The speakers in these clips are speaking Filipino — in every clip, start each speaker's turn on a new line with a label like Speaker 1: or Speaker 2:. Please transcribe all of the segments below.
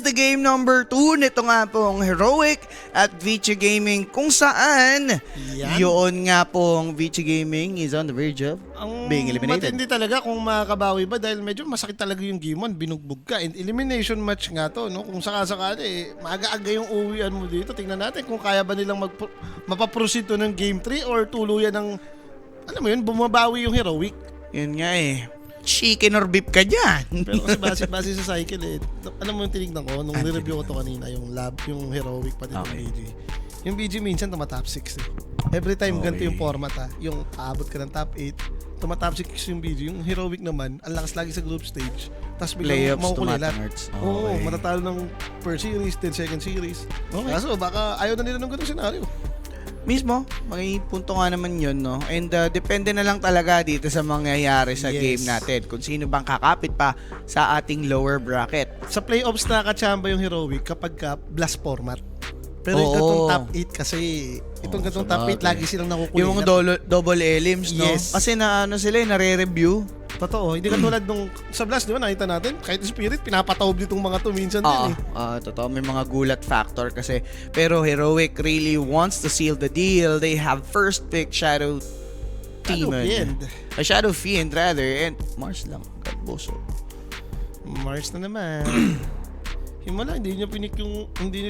Speaker 1: the game number 2 nito nga pong Heroic at Vici Gaming, kung saan yun nga pong Vici Gaming is on the verge of being eliminated.
Speaker 2: Matindi talaga kung makakabawi ba dahil medyo masakit talaga yung game 1, binugbog ka. And elimination match nga to, no? Kung sakasakali, maaga-aga yung uwian mo dito. Tingnan natin kung kaya ba nilang mapaproceed to ng game 3 or tuluyan ng, alam mo yun, bumabawi yung Heroic.
Speaker 1: Yun nga chicken or beef ka dyan.
Speaker 2: Pero kasi base sa cycle alam mo yung tinignan ko, nung nireview ko to kanina, yung Heroic pati yung BG. Yung BG minsan tumatop 6 Every time ganito yung format yung aabot ka ng top 8, tumatop 6 yung BG. Yung Heroic naman, ang lakas lagi sa group stage. Tapos biglang makukulilat. Oo, matatalo ng first series, then second series. Kaso baka ayaw na nila ng ganung senaryo.
Speaker 1: Mismo, may punto nga naman yun, no? And depende na lang talaga dito sa mangyayari sa game natin. Kung sino bang kakapit pa sa ating lower bracket.
Speaker 2: Sa playoffs nakakachamba yung Heroic kapag blast format. Pero yung gatong top 8 kasi, itong gatong top 8 lagi silang nakukulit.
Speaker 1: Yung mga double elims, no? Kasi sila nare-review.
Speaker 2: Totoo, hindi katulad nung sa Blast, di ba, nakita natin, kahit Spirit, pinapatawag ditong mga to minsan din
Speaker 1: totoo, may mga gulat factor kasi. Pero Heroic really wants to seal the deal. They have first pick Shadow Fiend, rather, and Mars lang, Boso.
Speaker 2: Mars na naman. Himala, hindi nila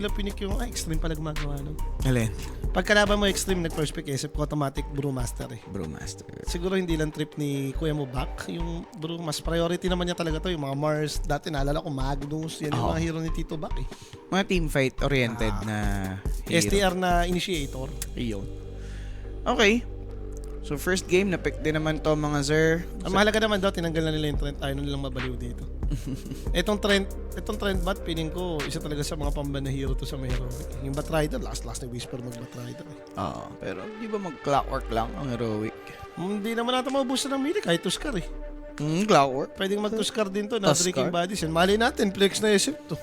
Speaker 2: pinik yung extreme pala gumagawa nun.
Speaker 1: Alin?
Speaker 2: Pagkalaban mo extreme, nag-first pick, isip ko automatic Brewmaster
Speaker 1: Brewmaster.
Speaker 2: Siguro hindi lang trip ni Kuya mo back. Yung mas priority naman niya talaga to. Yung mga Mars, dati naalala ko Magnus, yan yung mga hero ni Tito Back
Speaker 1: Mga team fight oriented na hero.
Speaker 2: STR na initiator.
Speaker 1: Iyon. Okay. So first game, na-pick din naman to mga sir.
Speaker 2: Ang mahalaga naman daw, tinanggal na nila yung trend. Ayaw na nilang mabaliw dito. Itong trend bat, piling ko, isa talaga sa mga pamban na hero to sa may Heroic. Yung Batrider, last na Whisper mag-Batrider.
Speaker 1: Pero di ba mag-clockwork lang ang Heroic?
Speaker 2: Hindi naman natin mabubusan ng melee kahit Tuskar
Speaker 1: Clockwork?
Speaker 2: Pwedeng mag-Tuskar din to na Drinking Bodies yan. Mali natin, flex na SF to.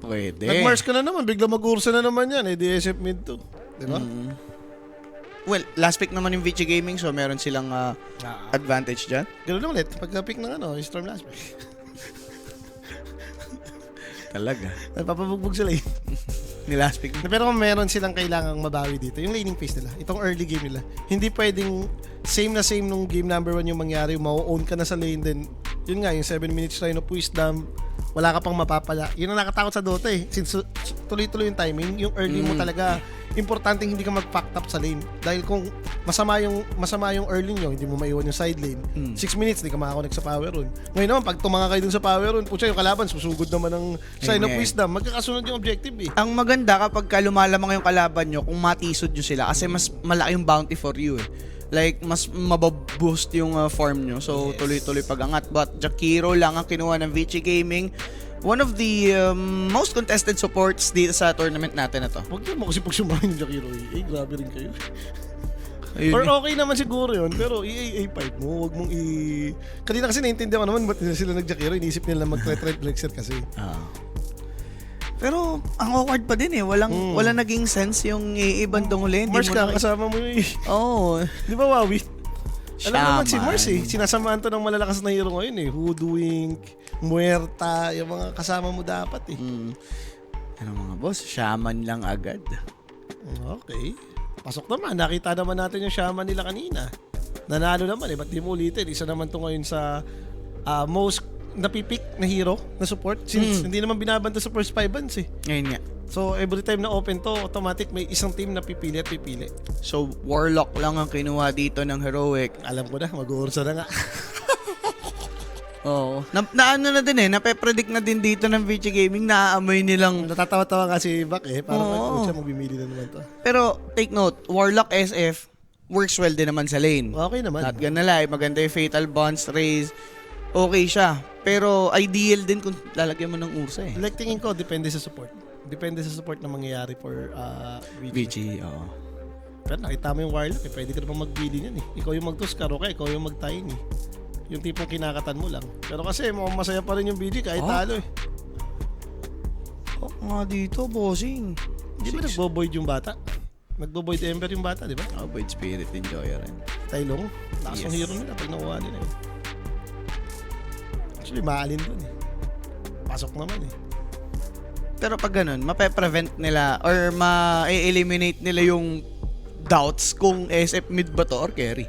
Speaker 1: Pwede.
Speaker 2: Nag-Mars ka na naman, bigla mag-Ursa na naman yan. Di SF mid to. Diba?
Speaker 1: Well, last pick naman yung Vici Gaming, so meron silang advantage dyan.
Speaker 2: Ganoon na ulit, pagka-pick ng Storm last pick.
Speaker 1: Talaga.
Speaker 2: Papabugbog sila
Speaker 1: Ni last pick.
Speaker 2: Pero kung meron silang kailangang mabawi dito, yung laning phase nila, itong early game nila, hindi pwedeng same nung game number 1 yung mangyari, yung ma-own ka na sa lane, then yun nga, yung 7 minutes Rhino of Wisdom, wala ka pang mapapala. Yun ang nakatakot sa Dota Since tuloy-tuloy yung timing, yung early mo talaga, importante hindi ka mag-packed up sa lane. Dahil kung masama yung early nyo, hindi mo maiwan yung side lane. 6 minutes, hindi ka makakonect sa power rune. Ngayon naman, pag tumanga kayo dun sa power rune, putya yung kalaban, susugod naman ng Sign of Wisdom. Magkakasunod yung objective
Speaker 1: Ang maganda kapag lumalamang yung kalaban nyo, kung matisod nyo sila, kasi mas malaki yung bounty for you Like, mas mababoost yung form nyo. So, tuloy-tuloy pag-angat. But Jakiro lang ang kinuha ng Vici Gaming. One of the most contested supports dito sa tournament natin na to.
Speaker 2: Huwag mo kasi pag sumahin yung Jakiro, grabe rin kayo.
Speaker 1: Ayun.
Speaker 2: Or okay naman siguro yun, pero i-A5 mo, huwag mong Kanina kasi naintindihan ko naman ba't sila nag-Jakiro, iniisip nila mag-threat Blexer kasi.
Speaker 1: Pero ang awkward pa din Walang naging sense yung ibang dungulin.
Speaker 2: Mars ka, kasama mo yun Di ba, Wawi? Alam naman si Mars sinasamaan to ng malalakas na hero ngayon Hoodwink, Muerta, yung mga kasama mo dapat
Speaker 1: Ano mga boss, shaman lang agad.
Speaker 2: Okay. Pasok naman, nakita naman natin yung shaman nila kanina. Nanalo naman ba't di mo ulitin? Isa naman to ngayon sa most napipick na hero na support since hindi naman binabanta sa first 5 bands
Speaker 1: Ngayon nga.
Speaker 2: So every time na open to, automatic may isang team na pipili.
Speaker 1: So Warlock lang ang kinuha dito ng Heroic.
Speaker 2: Alam ko na, mag-uursa na nga.
Speaker 1: Oo. Naano na din nape-predict na din dito ng Vici Gaming, naaamoy nilang
Speaker 2: natatawa-tawa nga si Bak parang siya magbibili na naman to.
Speaker 1: Pero take note, Warlock SF works well din naman sa lane.
Speaker 2: Okay naman.
Speaker 1: Not gonna lie, maganda yung Fatal Bonds, Raze. Okay siya. Pero ideal din kung lalagyan mo ng Ursa
Speaker 2: Like tingin ko, depende sa support. Depende sa support na mangyayari for
Speaker 1: Vici. Oo.
Speaker 2: Pero nakita mo yung Warlock, pwede ka naman magbili niyan Ikaw yung mag-Tuskar, okay? Ikaw yung mag-Tiny. Yung tipong kinakatan mo lang. Pero kasi mukhang masaya pa rin yung BG kahit talo
Speaker 1: nga dito, bossing.
Speaker 2: Di ba nagbo-void yung bata? Nagbo-void Ember yung bata, di ba?
Speaker 1: Void Spirit Enjoyer rin.
Speaker 2: Tailong. Lakas ng hero nila pag nakuha nila Actually, maalin dun Pasok naman
Speaker 1: Pero pag ganun, mape-prevent nila or ma-eliminate nila yung doubts kung SF mid ba to or carry.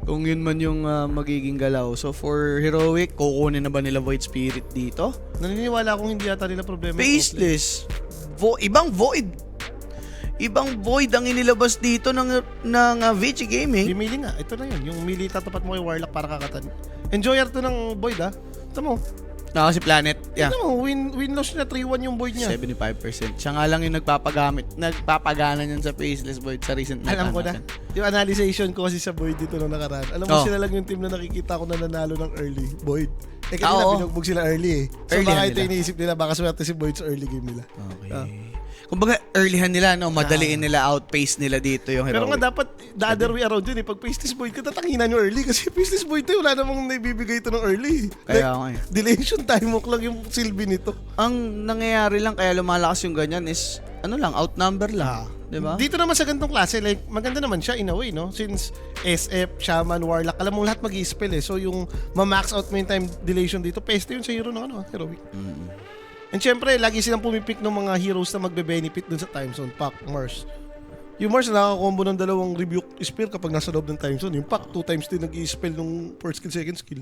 Speaker 1: Kung yun man yung magiging galaw. So for Heroic, kukunin na ba nila Void Spirit dito?
Speaker 2: Naniniwala akong hindi yata nila problema.
Speaker 1: Faceless. Ibang Void. Ibang Void ang inilabas dito ng VG Gaming.
Speaker 2: Yung melee nga, ito na yun. Yung melee tatapat mo kay Warlock para kakatan. Enjoyer to ng Void Ito mo.
Speaker 1: Si Planet. Yeah.
Speaker 2: Ito mo, win-loss niya 3-1 yung Void niya.
Speaker 1: 75%. Siya nga lang yung nagpapagana niyan sa Faceless Void sa recent meta
Speaker 2: Alam ko na.
Speaker 1: natin.
Speaker 2: Yung analyzation ko kasi sa Void dito nung nakaraan. Alam mo, sila lang yung team na nakikita ko na nanalo ng early. Void. Kanina binugbog sila early So
Speaker 1: Early
Speaker 2: baka
Speaker 1: nila.
Speaker 2: ito iniisip nila, baka swerte si Void sa early game nila.
Speaker 1: Okay. Kumbaga, earlyhan nila, no? Madaliin nila, outpace nila dito yung Heroic.
Speaker 2: Pero nga dapat the other way around yun eh. Pag Faceless Void ka, tatanginan yung early. Kasi Faceless Void tayo, wala namang naibibigay ito ng early.
Speaker 1: Kaya nga eh.
Speaker 2: Dilation time walk lang yung silbi nito.
Speaker 1: Ang nangyayari lang kaya lumalakas yung ganyan is, outnumber lang. Diba?
Speaker 2: Dito naman sa ganitong klase, like, maganda naman siya in a way, no? Since SF, Shaman, Warlock, alam mo lahat mag-i-spell eh. So yung ma-max out mo yung time dilation dito, peste yun sa hero ng Heroic. And syempre, lagi silang pumipick ng mga heroes na magbe-benefit dun sa time zone. Pac, Mars. Yung Mars nakaka-combo ng dalawang rebuke spear kapag nasa loob ng time zone. Yung Pac, 2 times din nag-i-spell nung first skill, second skill.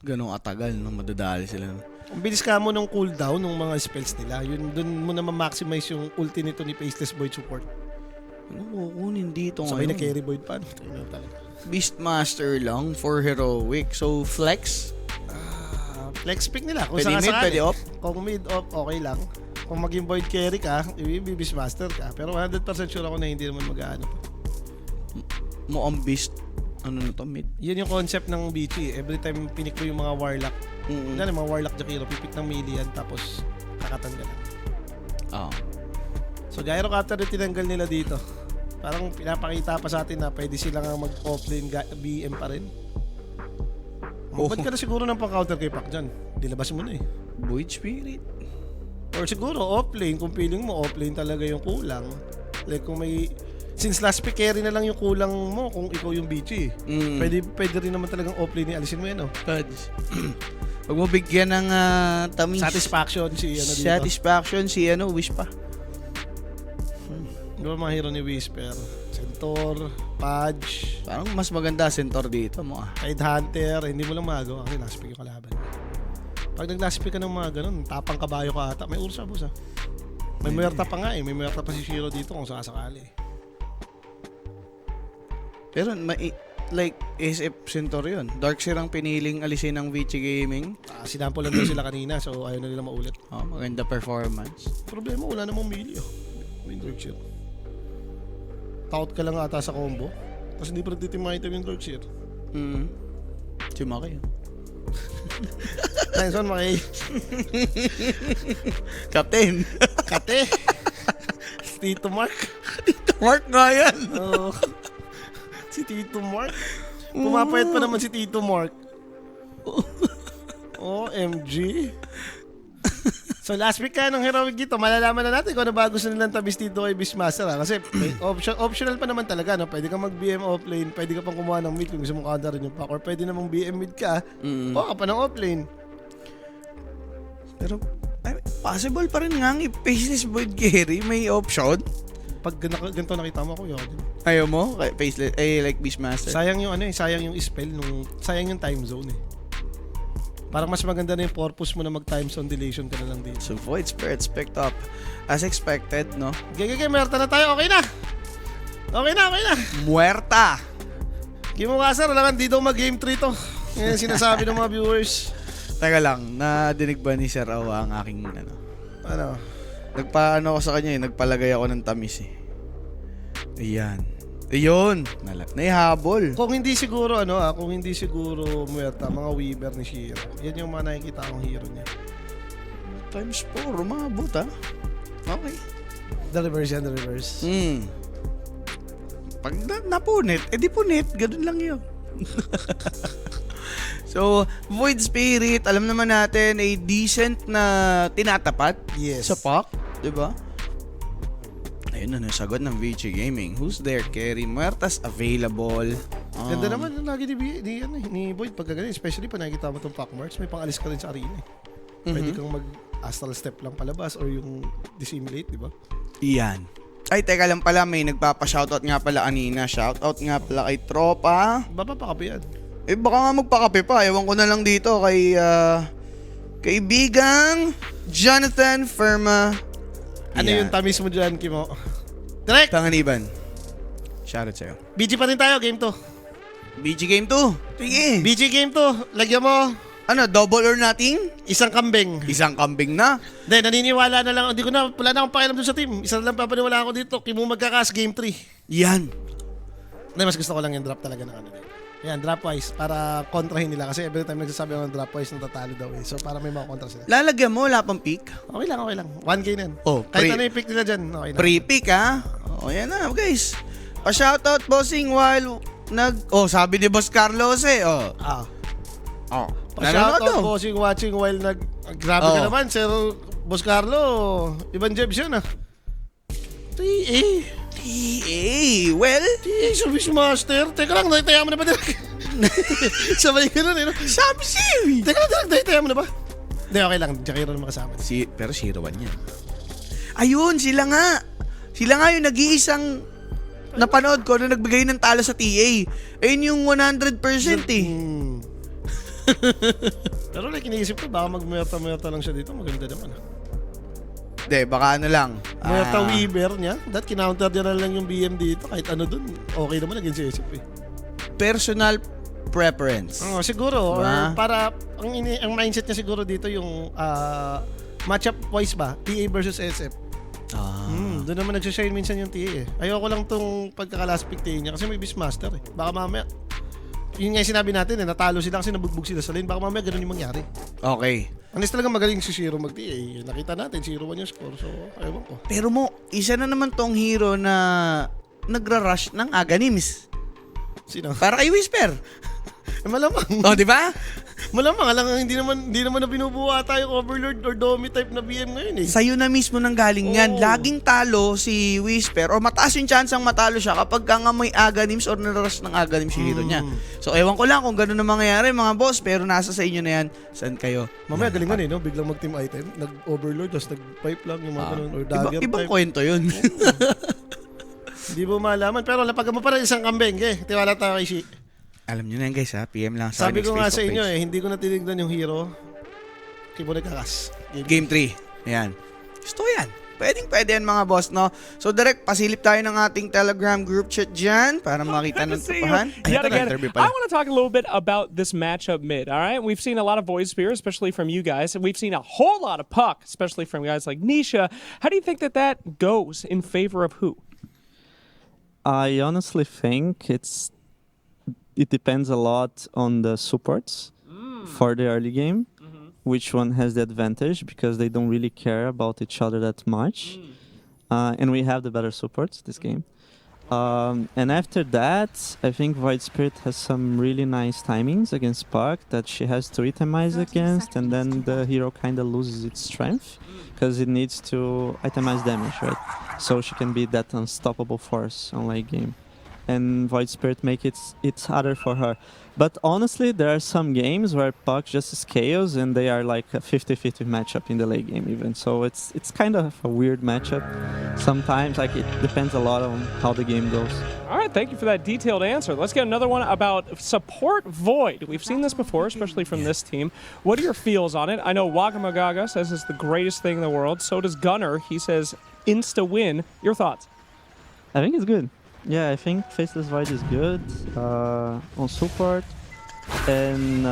Speaker 1: Ganong atagal, no? Madadali sila.
Speaker 2: Ang bilis ka mo ng cooldown ng mga spells nila. Yun, dun mo na ma-maximize yung ulti nito ni Faceless Void support.
Speaker 1: Ano kukunin dito
Speaker 2: Sabay na
Speaker 1: ngayon?
Speaker 2: carry Void pa.
Speaker 1: Beastmaster lang for Heroic. So, flex?
Speaker 2: Flex pick nila. Kung
Speaker 1: Pwede
Speaker 2: saan
Speaker 1: mid,
Speaker 2: sakali.
Speaker 1: pwede off?
Speaker 2: Kung mid off, okay lang. Kung maging Void carry ka, i-Beastmaster ka. Pero 100% sure ako na hindi naman mag-aano.
Speaker 1: Mo ang beast. Ano na to, mid?
Speaker 2: Yun yung concept ng BT. Every time pinik mo yung mga Warlock, yung mga Warlock Jakiro, pipick ng melee yan, tapos kakatanggal. So Gyrocopter yung tinanggal nila dito. Parang pinapakita pa sa atin na pwede silang mag-offlane BM pa rin. Ba't ka na siguro ng pang-counter kay Pac dyan? Dilabas mo na eh.
Speaker 1: Void Spirit?
Speaker 2: Or siguro offlane, kung feeling mo offlane talaga yung kulang. Like kung may... Since last pick carry na lang yung kulang mo kung ikaw yung BG. Pwede rin naman talagang offlane alisin mo yan, no?
Speaker 1: Pag mo bigyan ng tamis.
Speaker 2: Satisfaction si ano dito.
Speaker 1: Satisfaction si Wish pa.
Speaker 2: Diba mga hero ni Whisper? Centaur, Pudge,
Speaker 1: Parang mas maganda Centaur dito mo
Speaker 2: Tide Hunter, hindi mo lang magawa kasi last pick yung kalaban. Pag nag-last pick ka ng mga ganun, tapang kabayo ka ata, may ursa boss ah. May muerta pa nga eh, may muerta pa si Shiro dito kung sakasakali.
Speaker 1: Pero like SF Centaur yun. Darkseer ang piniling alisin ng VG Gaming.
Speaker 2: Sinample lang daw sila kanina so ayaw na nila maulit.
Speaker 1: Maganda performance.
Speaker 2: Problema, wala namang melee oh. May Darkseer. Takot ka lang ata sa combo. Tapos hindi pa nagtitim item yung Darkseer.
Speaker 1: Sumaki yun.
Speaker 2: Nice one, Maki.
Speaker 1: Captain.
Speaker 2: Kate. Tito Mark.
Speaker 1: Tito Mark nga yan.
Speaker 2: Oh. Si Tito Mark. Pumapayat pa naman si Tito Mark. OMG. So last week ka ng Heroic dito, malalaman na natin kung ano ba gusto nilang tabis dito kay Beastmaster. Kasi optional pa naman talaga. No? Pwede kang mag-BM offlane, pwede ka pang kumuha ng mid kung gusto mong counter rin yung pack. Or pwede namang BM mid ka, o ka pa ng offlane.
Speaker 1: Pero possible pa rin nga ang Faceless Void carry. May option.
Speaker 2: Pag ganito nakita mo ako, yun.
Speaker 1: Ayaw mo? Faceless, like Beastmaster?
Speaker 2: Sayang yung sayang yung spell sayang yung time zone eh. Parang mas maganda na yung purpose mo na mag-time zone dilation ka na lang dito.
Speaker 1: So Void Spirits picked up as expected, no?
Speaker 2: Okay, Merta na tayo. Okay na.
Speaker 1: Muerta!
Speaker 2: Game mo sir, wala di daw mag-game 3 to. Yan yung sinasabi ng mga viewers.
Speaker 1: Teka lang, nadinig ba ni Sir Awa ang aking
Speaker 2: Ano?
Speaker 1: Nagpaano ko sa kanya nagpalagay ako ng tamis eh. Ayan. Ayun! Naihabol.
Speaker 2: Kung hindi siguro Muerta, mga Weaver ni Shiro. Yan yung mga nakikita akong hero niya.
Speaker 1: Times 4, umabot Okay.
Speaker 2: The reverse.
Speaker 1: Pag napunit, di punit. Ganun lang yun. So, Void Spirit, alam naman natin, ay decent na tinatapat sa pack. Diba? Ayun na, nasagot ng VG Gaming. Who's there? Carry Muertas available.
Speaker 2: Ganda naman yung lagi ni Void pag ganun. Especially pag nakikita mo itong pack marks, may pang-alis ka rin sa arena eh. Pwede kang Astral Step lang palabas or yung Dissimulate, di ba?
Speaker 1: Yan. Ay, teka lang pala, may nagpapa-shoutout nga pala kanina. Shoutout nga pala kay Tropa.
Speaker 2: Papakape yan.
Speaker 1: Eh, baka nga magpakape pa. Ewan ko na lang dito kay kaibigang Jonathan Firma.
Speaker 2: Ano
Speaker 1: Yan.
Speaker 2: yung tamis mo dyan, Kimo? Direct!
Speaker 1: Tanganiban. Shoutout sa'yo.
Speaker 2: BG pa rin tayo, game 2.
Speaker 1: BG Game 2. Sige.
Speaker 2: BG game 2, lagyan mo
Speaker 1: Ano, double or nothing?
Speaker 2: isang kambing.
Speaker 1: Isang kambing na.
Speaker 2: Hindi, naniniwala na lang. Hindi ko na, wala na akong pakialam dun sa team. Isa na lang papaniwala ako dito. Kimo magkakas game 3.
Speaker 1: Yan.
Speaker 2: Hindi, mas gusto ko lang yung drop talaga ng ano. Yan, drop wise. Para kontrahin nila. Kasi every time nagsasabi ako ng drop wise, natatalo daw eh. So, para may mga kontra sila.
Speaker 1: Lalagyan mo, wala pang pick.
Speaker 2: Okay lang, okay lang. 1K na yan.
Speaker 1: Oh,
Speaker 2: Kahit ano yung pick nila dyan, okay na.
Speaker 1: Pre-pick ha. O yan na guys. Pa-shoutout bossing while sabi ni Boss Carlos eh. Oh. Oh.
Speaker 2: Pa-shoutout bossing watching while grabe ka
Speaker 1: Oh.
Speaker 2: naman, Sir Boss Carlo. Ibang jebs yun ah. TA.
Speaker 1: Well,
Speaker 2: TA Service Master. Teka lang, naitaya mo na ba direct? Sabay ka nun eh. No?
Speaker 1: sabi siya.
Speaker 2: Teka lang, direct, naitaya mo na ba? Hindi, okay lang. Jakiro na makasama.
Speaker 1: Pero 0-1 yan. Ayun, sila nga. Sila nga yung nag-iisang napanood ko na nagbigay ng talo sa TA. Ayun yung 100% eh.
Speaker 2: Pero like, iniisip ko, baka mag-merta lang siya dito. Maganda naman ah.
Speaker 1: Hindi, baka ano lang.
Speaker 2: Merta Weaver niya. That kinounter niya na lang yung BM dito. Kahit ano dun, okay naman naging si SF eh.
Speaker 1: Personal preference.
Speaker 2: Siguro.
Speaker 1: Diba?
Speaker 2: Or para, ang mindset niya siguro dito yung matchup wise ba? TA versus SF. Doon naman nagsashine minsan yung TA eh. Ayoko lang tong pagkaka-last pick TA niya kasi may Beastmaster eh. Baka mamaya, yun nga yung sinabi natin eh, natalo sila kasi nabugbog sila sa lane. Baka mamaya ganun yung mangyari.
Speaker 1: Okay.
Speaker 2: Honest talaga magaling si Shiro mag-TA. Nakita natin, 0-1 yung score. So, ayaw ko.
Speaker 1: Pero isa na naman tong hero na nagra-rush ng Aganims.
Speaker 2: Sino?
Speaker 1: Para kay Whisper.
Speaker 2: Malamang.
Speaker 1: Oh, di ba?
Speaker 2: Malamang. Alam hindi naman na binubuha tayo Overlord or Domi type na BM ngayon eh.
Speaker 1: Sa'yo na mismo nang galing yan.
Speaker 2: Oo.
Speaker 1: Laging talo si Whisper o mataas yung chance ang matalo siya kapag ka nga may Aganims or narush ng Aganims yung hero niya. So, ewan ko lang kung gano'n na mangyayari mga boss, pero nasa sa inyo na yan. Saan kayo?
Speaker 2: Mamaya galingan eh, no? Biglang mag-team item. Nag-overlord, tapos nag-pipe lang yung mga ganun. Or dagger
Speaker 1: Ibang
Speaker 2: type.
Speaker 1: kwento yun.
Speaker 2: Hindi mo malaman. Pero lapag mo pa rin isang kambing. Tiwala tayo kay Shi.
Speaker 1: Alam nyo na yan guys ha, PM lang sa
Speaker 2: Sabi
Speaker 1: next
Speaker 2: ko nga
Speaker 1: Facebook
Speaker 2: sa inyo
Speaker 1: page.
Speaker 2: hindi ko na tinignan yung hero. Kibo nagkakas.
Speaker 1: Game 3. Ayan. Gusto ko yan. Pwede yan mga boss, no? So, direct, pasilip tayo ng ating Telegram group chat dyan para makita ng
Speaker 3: See you
Speaker 1: tupahan.
Speaker 3: yet
Speaker 1: ito na,
Speaker 3: again.
Speaker 1: interview
Speaker 3: I
Speaker 1: pala.
Speaker 3: want to talk a little bit about this matchup mid, all right? We've seen a lot of Void Spear, especially from you guys. We've seen a whole lot of Puck, especially from guys like Nisha. How do you think that goes in favor of who?
Speaker 4: I honestly think it depends a lot on the supports for the early game. Which one has the advantage because they don't really care about each other that much. And we have the better supports this game. And after that, I think Void Spirit has some really nice timings against Puck that she has to itemize against, and then the hero kind of loses its strength because it needs to itemize damage, right? So she can be that unstoppable force on late game. And Void Spirit make it's harder for her. But honestly, there are some games where Puck just scales and they are like a 50-50 matchup in the late game even. So it's kind of a weird matchup. Sometimes like it depends a lot on how the game goes.
Speaker 3: All right, thank you for that detailed answer. Let's get another one about support Void. We've seen this before, especially from this team. What are your feels on it? I know Wagamagaga says it's the greatest thing in the world. So does Gunner. He says insta-win. Your thoughts?
Speaker 4: I think it's good. Yeah, I think Faceless Void is good on support, and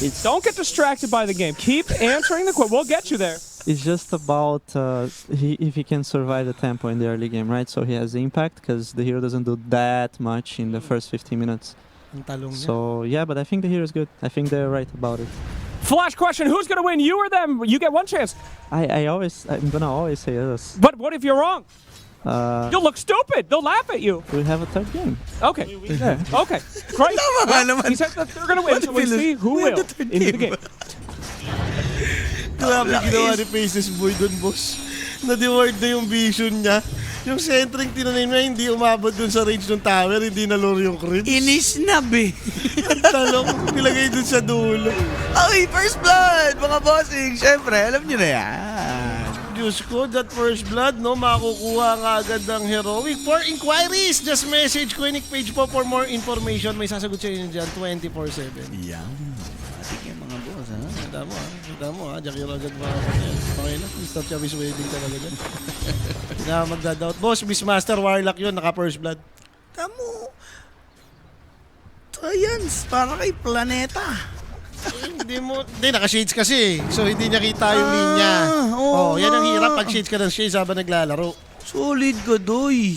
Speaker 4: it's
Speaker 3: Don't get distracted by the game. Keep answering the question. We'll get you there.
Speaker 4: It's just about if he can survive the tempo in the early game, right? So he has impact because the hero doesn't do that much in the first 15 minutes.
Speaker 2: Ang talong niya.
Speaker 4: So yeah, but I think the hero is good. I think they're right about it.
Speaker 3: Flash question. Who's going to win? You or them? You get one chance.
Speaker 4: I'm gonna always say us.
Speaker 3: But what if you're wrong?
Speaker 4: We'll
Speaker 3: You'll look stupid. They'll laugh at you.
Speaker 4: have a third game.
Speaker 3: Okay. Okay. Great.
Speaker 1: Tama nga naman.
Speaker 3: He said that they're going to win, so we see who will into the game.
Speaker 2: Grabe
Speaker 1: Black
Speaker 2: ginawa
Speaker 1: Ace.
Speaker 2: ni Faces Boy dun, boss. Na-deward na yung vision niya. Yung centering tinanim niya, hindi umabot dun sa range ng tower, hindi naluro yung creeps.
Speaker 1: Inisnab eh.
Speaker 2: Ang talong, nilagay dun sa dulo.
Speaker 1: Okay, first blood, mga bossing. Siyempre, alam nyo na yan.
Speaker 2: Diyos ko, that first blood, no, makukuha nga agad ng heroic. For inquiries, just message Quinic page po for more information. May sasagot siya yun dyan, 24/7.
Speaker 1: Yan. Ating yung mga boss, ha?
Speaker 2: Kita mo ha, Jackie agad mga yan. Okay na, Mr. Chavis wedding talaga dyan. Na magdadoubt. Boss, Beastmaster, Warlock yun, naka first blood.
Speaker 1: Tamo. Science, para kay Planeta.
Speaker 2: Hindi, naka-shades kasi. So, hindi niya kita yung linya.
Speaker 1: oo
Speaker 2: Yan ang
Speaker 1: nga.
Speaker 2: hirap pag shades ka ng shades habang naglalaro.
Speaker 1: Solid ka, doy.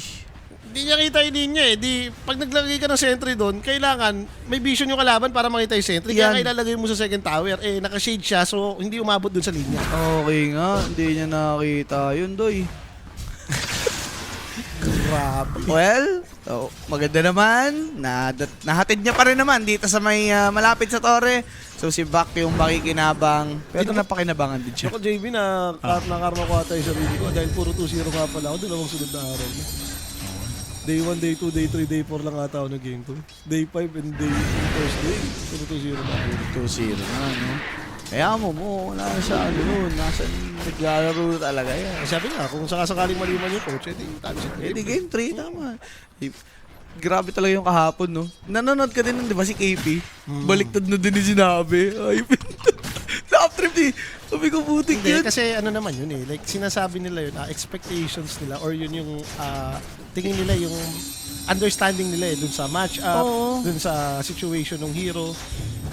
Speaker 2: Hindi niya kita yung linya eh. Pag naglagay ka ng sentry doon, kailangan may vision yung kalaban para makita yung sentry.
Speaker 1: Yan.
Speaker 2: Kaya ilalagay mo sa second tower. Eh, naka-shade siya so hindi umabot doon sa linya.
Speaker 1: Okay nga, hindi niya nakita yun, doy.
Speaker 2: Grabe.
Speaker 1: Well, maganda naman. Nahatid niya pa rin naman dito sa may malapit sa Torre. So si Bak yung makikinabang. Pero napakinabangan din siya.
Speaker 2: Ako, JB, nakarma ko ata yung sarili ko dahil puro 2-0 nga pala ako. Dalawang sunod na araw na. Day 1, Day 2, Day 3, Day 4 lang ata ako na game ko. Day 5 and Day first day. Puro 2-0 na ako.
Speaker 1: 2-0 na, no? Kaya mo, wala na sa ano nun. Nasa naglalaro talaga yan.
Speaker 2: Sabi nga, kung sakasakaling maliman yung coach, edi tabi siya.
Speaker 1: Eh, di game 3, tama. Grabe talaga yung kahapon, no? Nanonood ka din nun, di ba, si KP? Baliktad na din yung sinabi. Ay, na-up trip eh. Sabi ko, putik
Speaker 2: Hindi,
Speaker 1: yan.
Speaker 2: kasi ano naman yun eh. Like, sinasabi nila yun, expectations nila or yun yung tingin nila yung understanding nila eh dun sa match-up,
Speaker 1: Oo.
Speaker 2: dun sa situation ng hero.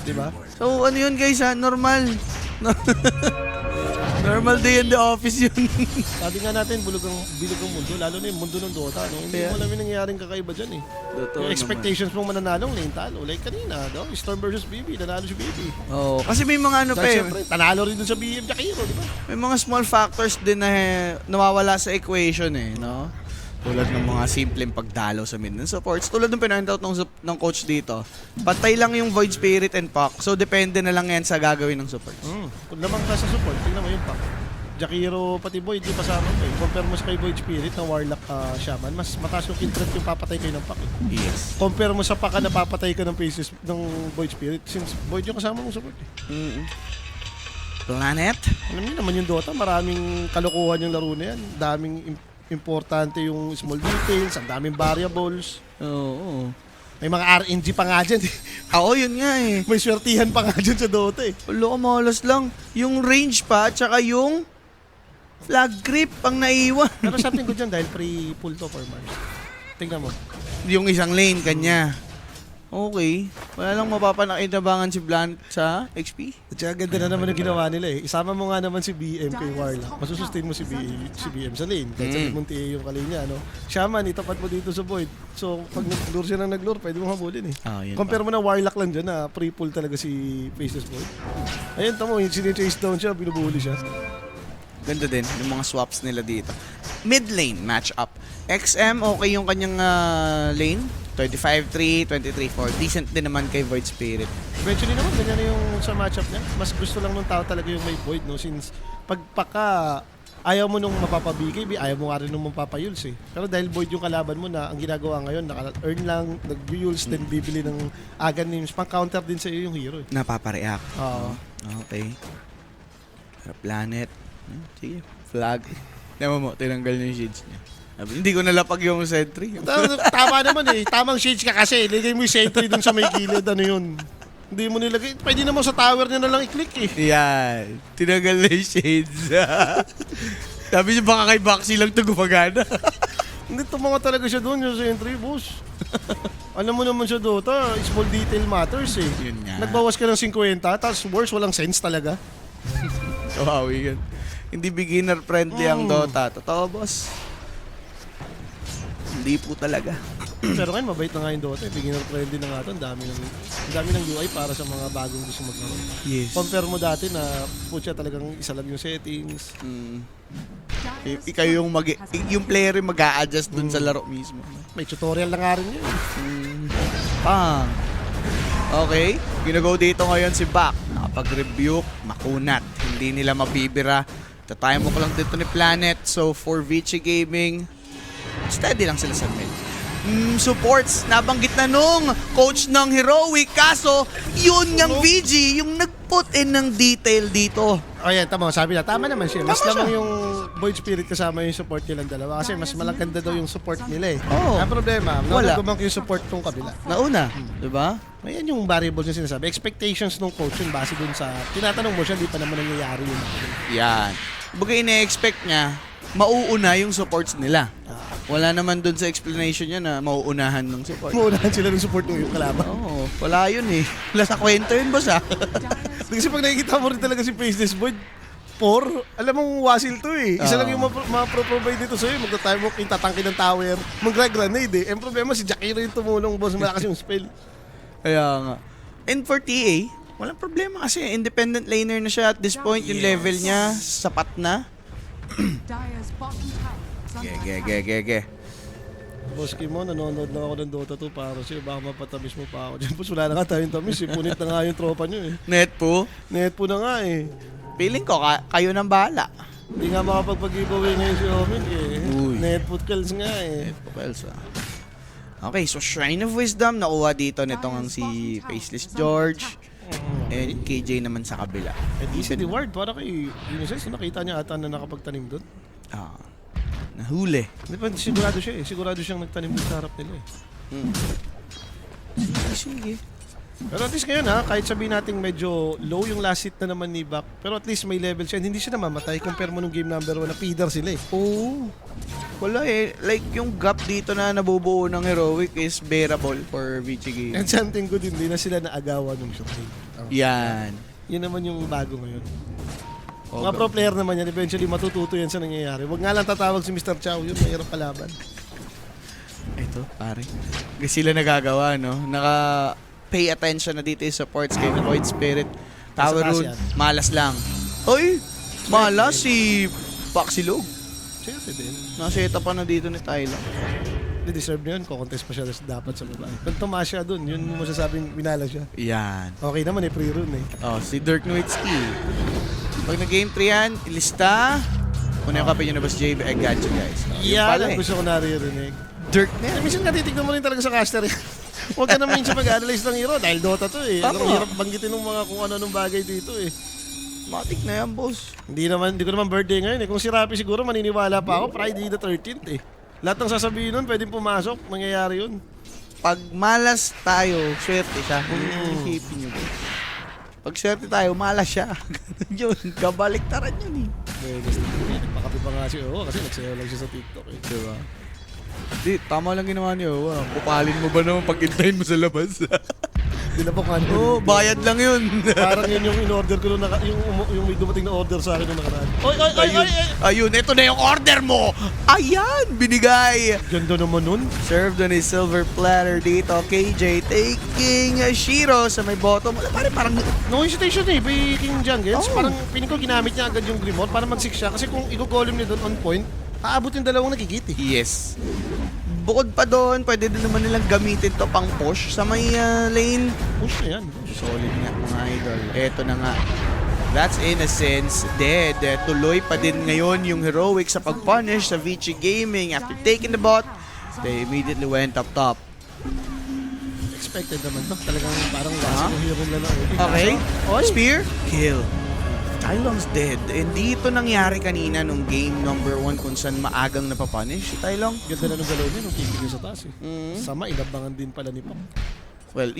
Speaker 2: Diba?
Speaker 1: So, ano yun, guys, ha? Normal. Normal day in the office yun.
Speaker 2: Sabi nga natin, bilog ang mundo, lalo na yung mundo ng Dota. No? Hindi
Speaker 1: Kaya-
Speaker 2: mo alam yung nangyaring kakaiba dyan eh. Yung expectations mong mananalong, lane talo. Like kanina, no? Storm versus BB, nanalo si BB.
Speaker 1: Oo, kasi may mga ano pa
Speaker 2: Dahil
Speaker 1: eh.
Speaker 2: syempre, tanalo rin dun sa BM Jakiro, di ba?
Speaker 1: May mga small factors din na nawawala sa equation eh, no? Tulad ng mga simpleng pagdalaw sa mid ng supports. Tulad ng pinoint out ng coach dito. Pantay lang yung Void Spirit and Puck. So, depende na lang yan sa gagawin ng supports.
Speaker 2: Kung lamang ka sa support, tingnan mo yung pack. Jakiro pati Void, di pasama mo eh. Compare mo sa kay Void Spirit na Warlock Shaman, mas mataas yung interest yung papatay kayo ng pack eh.
Speaker 1: Yes.
Speaker 2: Compare mo sa pack na papatay ka ng faces ng Void Spirit since Void yung kasama mong support eh.
Speaker 1: Planet?
Speaker 2: Alam niyo naman yung Dota, maraming kalokohan yung laro na yan. Daming importante yung small details, ang daming variables.
Speaker 1: Oo.
Speaker 2: May mga RNG pa nga dyan.
Speaker 1: Ako, yun nga eh.
Speaker 2: May swertihan pa nga dyan sa Dota eh.
Speaker 1: Wala ka malas lang. Yung range pa, tsaka yung flag grip ang naiwan.
Speaker 2: Pero something good dyan dahil pre-pull to for Mars. Tingnan mo.
Speaker 1: Yung isang lane, kanya. Okay. Wala lang mapapanakintabangan si Blunt sa XP.
Speaker 2: At saka ganda na naman yung ginawa nila eh. Isama mo nga naman si BM kay Warlock. Masusustain mo si BM sa lane. Kahit sa munti yung kalinya, no? Shaman, itapat mo dito sa Void. So, pag nag-lure siya ng nag-lure, pwede mo habulin eh.
Speaker 1: Yun
Speaker 2: Compare mo na Warlock lang dyan na pre-pull talaga si Faceless Void. Ayun, tamo, yung sinich-chase down siya, binubuli siya.
Speaker 1: Ganda din yung mga swaps nila dito. Mid lane matchup. XM, okay yung kanyang lane. 25-3, 23-4. Decent din naman kay Void Spirit.
Speaker 2: Eventually naman, ganyan na yung sa matchup niya. Mas gusto lang ng tao talaga yung may Void, no? Since pagpaka ayaw mo nung mapapabigay, ayaw mo nga rin nung mapapayuls eh. Pero dahil Void yung kalaban mo na ang ginagawa ngayon, naka-earn lang, nag-yuls, then bibili ng Agan names, pang-counter din sa iyo yung hero eh.
Speaker 1: Napapareact.
Speaker 2: Oo.
Speaker 1: Okay. Planet. Sige. Flag. Tama mo, tinanggal niya yung shades niya. Hindi ko nalapag yung sentry.
Speaker 2: Tama naman eh. Tamang shades ka kasi. Ilagay mo yung sentry dun sa may gilid. Ano yun? Hindi mo nilagay. Pwede naman sa tower niya na lang i-click eh.
Speaker 1: Yan. Tinanggal na yung shades. Sabi niya baka kay Baxi lang ito gumagana.
Speaker 2: Hindi, tumanga talaga siya doon yung sentry, boss. Alam mo naman sa Dota, small detail matters eh.
Speaker 1: Yun nga.
Speaker 2: Nagbawas ka ng 50, tapos worse, walang sense talaga.
Speaker 1: Kawawi yan. Hindi beginner friendly ang Dota. Totoo, boss. Hindi po talaga.
Speaker 2: Pero ngayon, mabait na nga yung Dota. Beginner friendly na nga ito. Ang dami ng UI para sa mga bagong gusto maglaro.
Speaker 1: Yes.
Speaker 2: Compare mo dati na putya talagang isa lang yung settings.
Speaker 1: Ikaw yung yung player yung mag-a-adjust dun sa laro mismo.
Speaker 2: May tutorial na nga rin yun.
Speaker 1: Pang. Okay. Ginago dito ngayon si Bak. Nakapag-rebuke, makunat. hindi nila mabibira. Tatime mo ko lang dito ni Planet. So for Vici Gaming, steady lang sila sa mid. Supports, nabanggit na nung coach ng Heroic. Kaso, yun ngang VG, yung nag-put in ng detail dito.
Speaker 2: Oh yeah, sabi na, tama naman siya. Mas
Speaker 1: Tama
Speaker 2: lamang
Speaker 1: siya.
Speaker 2: yung Void Spirit kasama yung support nilang dalawa. Kasi mas malaganda daw yung support nila eh.
Speaker 1: Oo.
Speaker 2: Ang problema,
Speaker 1: Wala.
Speaker 2: gumang yung support tong kabila.
Speaker 1: Nauna, di ba?
Speaker 2: Ayan yung variables yung sinasabi. Expectations ng coach yun base dun sa, tinatanong mo siya, di pa naman nangyayari yun.
Speaker 1: Yan. Baga ine-expect niya, mauuna yung supports nila. Wala naman dun sa explanation niya na mauunahan ng support.
Speaker 2: Maunahan sila ng support ng yung kalaban.
Speaker 1: Oo, wala yun eh. Wala sa kwento yun, boss ah.
Speaker 2: Kasi pag nakikita mo rin talaga si Faceless Void, alam mong wasil to eh. Isa lang yung mapro-provide dito sa'yo. Magta-time walk, tatangkin ng tower, mag-grenade eh. Ang problema si Jakiro yung tumulong, boss, malakas yung spell.
Speaker 1: Kaya nga. And for TA, walang problema kasi independent laner na siya at this point. Yung level niya, sapat na.
Speaker 5: Dire's bottom tower is under
Speaker 1: Ge.
Speaker 2: Boss Kimo, nanonood na ako ng Dota 2 para sa'yo. Baka mapatamis mo pa ako dyan. Boss, wala na nga tayong tamis eh. Punit na nga yung tropa nyo eh.
Speaker 1: Net po.
Speaker 2: Net po na nga eh.
Speaker 1: Feeling ko, kayo nang bahala.
Speaker 2: Hindi nga makapagpag-giveaway ngayon si Omid eh.
Speaker 1: Uy.
Speaker 2: Net foot kills nga eh.
Speaker 1: Net po, Elsa. Okay, so Shrine of Wisdom, nakuha dito nitong ang si Faceless George. And KJ naman sa kabila.
Speaker 2: Eh di si Reward para kay Unices. Nakita niya ata na nakapagtanim doon.
Speaker 1: Ah, nahuli.
Speaker 2: Hindi pa sigurado siya eh. Sigurado siyang nagtanim doon sa harap nila eh.
Speaker 1: Sige.
Speaker 2: Pero at least ngayon ha, kahit sabihin natin medyo low yung last hit na naman ni Bak, pero at least may level siya. Hindi siya namamatay compare mo nung game number 1 na feeder sila eh.
Speaker 1: Oo. Wala eh. Like, yung gap dito na nabubuo ng Heroic is bearable for VG Game.
Speaker 2: And something good, hindi na sila naagawan nung shot.
Speaker 1: Yan.
Speaker 2: Yun naman yung bago ngayon.
Speaker 1: Oh,
Speaker 2: Mga pro player naman yan, eventually matututo yan sa nangyayari. Huwag nga lang tatawag si Mr. Chow, yun mahirap kalaban.
Speaker 1: Ito, pare. Kasi sila nagagawa, no? Pay attention na dito yung supports kay Void Spirit. Tower
Speaker 2: Nasa taas
Speaker 1: Rune,
Speaker 2: yan.
Speaker 1: malas lang. Oy! Malas si Paxilog.
Speaker 2: Siyempre din.
Speaker 1: Naseta pa na dito ni Tyler.
Speaker 2: Hindi deserve niya yun, kukontest pa siya dapat sa baba. Pag tumaas siya dun, yun mo masasabing winala siya.
Speaker 1: Yan.
Speaker 2: Okay naman eh, pre-run eh.
Speaker 1: Oh, si Dirk Nowitzki. Pag na-game 3 yan, ilista. Kung yung kapin nyo na ba si JB, I got you guys. Yun
Speaker 2: Yeah,
Speaker 1: pala
Speaker 2: ang gusto ko naririnig.
Speaker 1: Dirk na
Speaker 2: Eh,
Speaker 1: yan.
Speaker 2: minsan nga titignan mo rin talaga sa caster eh. Huwag ka naman siya mag-analyze ng hero dahil Dota to eh.
Speaker 1: Tama.
Speaker 2: Ang hirap banggitin ng mga kung ano-anong bagay dito eh.
Speaker 1: Matik na yan, boss.
Speaker 2: Hindi ko naman birthday ngayon eh. Kung si Rapi siguro maniniwala pa ako, Friday the 13th eh. Lahat ng sasabihin nun, pwedeng pumasok, mangyayari yun.
Speaker 1: Pag malas tayo, swerte siya. Isipin nyo, boss. Pag swerte tayo, malas siya. Yun, kabaliktaran yun eh.
Speaker 2: Pakapi pa nga si Oo kasi nagsayaw lang siya sa TikTok eh.
Speaker 1: Diba? Di, tama lang ginawa niyo. Kupalin mo ba naman pag intayin mo sa labas?
Speaker 2: Hindi na po kano.
Speaker 1: Oo, bayad lang yun.
Speaker 2: Parang yun yung in-order ko nung yung may dumating na order sa akin nung nakaraan. Oy!
Speaker 1: Ayun, ito na yung order mo! Ayan, binigay!
Speaker 2: Ganda naman nun.
Speaker 1: Served on a silver platter dito. KJ taking Shiro sa may bottom. Wala, parang
Speaker 2: No hesitation eh, by King Jungles.
Speaker 1: Oh.
Speaker 2: Parang piling ko ginamit niya agad yung Grimor para mag-6 siya. Kasi kung i-golem niya doon on point, aabot yung dalawang nagigit eh.
Speaker 1: yes. Bukod pa doon, pwede din naman nilang gamitin to pang push sa may lane.
Speaker 2: Push na yan.
Speaker 1: Solid nga mga idol. Eto na nga. That's Innocence dead. Tuloy pa din ngayon yung Heroic sa pag-punish sa Vici Gaming. After taking the bot, they immediately went up top.
Speaker 2: Expected naman to. Talagang parang last yung hero na lang.
Speaker 1: Okay.
Speaker 2: Oy!
Speaker 1: Spear. Kill. Tylong's dead. And dito nangyari kanina nung game number 1 kung saan maagang napapunish si Tylong.
Speaker 2: Ganda na nung galaw niya nung kikig niya sa taas eh.
Speaker 1: Mm.
Speaker 2: Sama, inabangan din pala ni Pam.
Speaker 1: Well,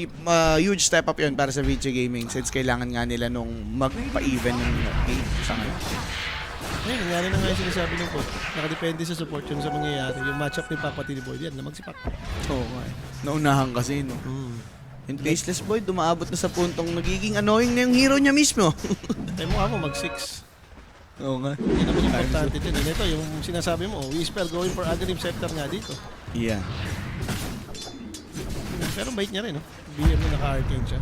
Speaker 1: huge step up yun para sa VG Gaming since kailangan nga nila nung magpa-even ng game sa ngayon.
Speaker 2: Ngayon, nangyari na nga yung sinasabi ng coach. Nakadepende sa support yun sa mangyayari. Yung matchup ni Papa Tiniboy, yan, na magsipak.
Speaker 1: Oo nga. Naunahan kasi, no? And Faceless Boy, dumaabot na sa puntong nagiging annoying na yung hero niya mismo.
Speaker 2: Tayo mo nga mo, mag-6.
Speaker 1: Oo nga.
Speaker 2: Yan naman yung importante din. And ito, yung sinasabi mo, Whisper going for Aghanim Scepter nga dito.
Speaker 1: Yeah.
Speaker 2: Pero bait niya rin, no? BM na naka-arcane siya.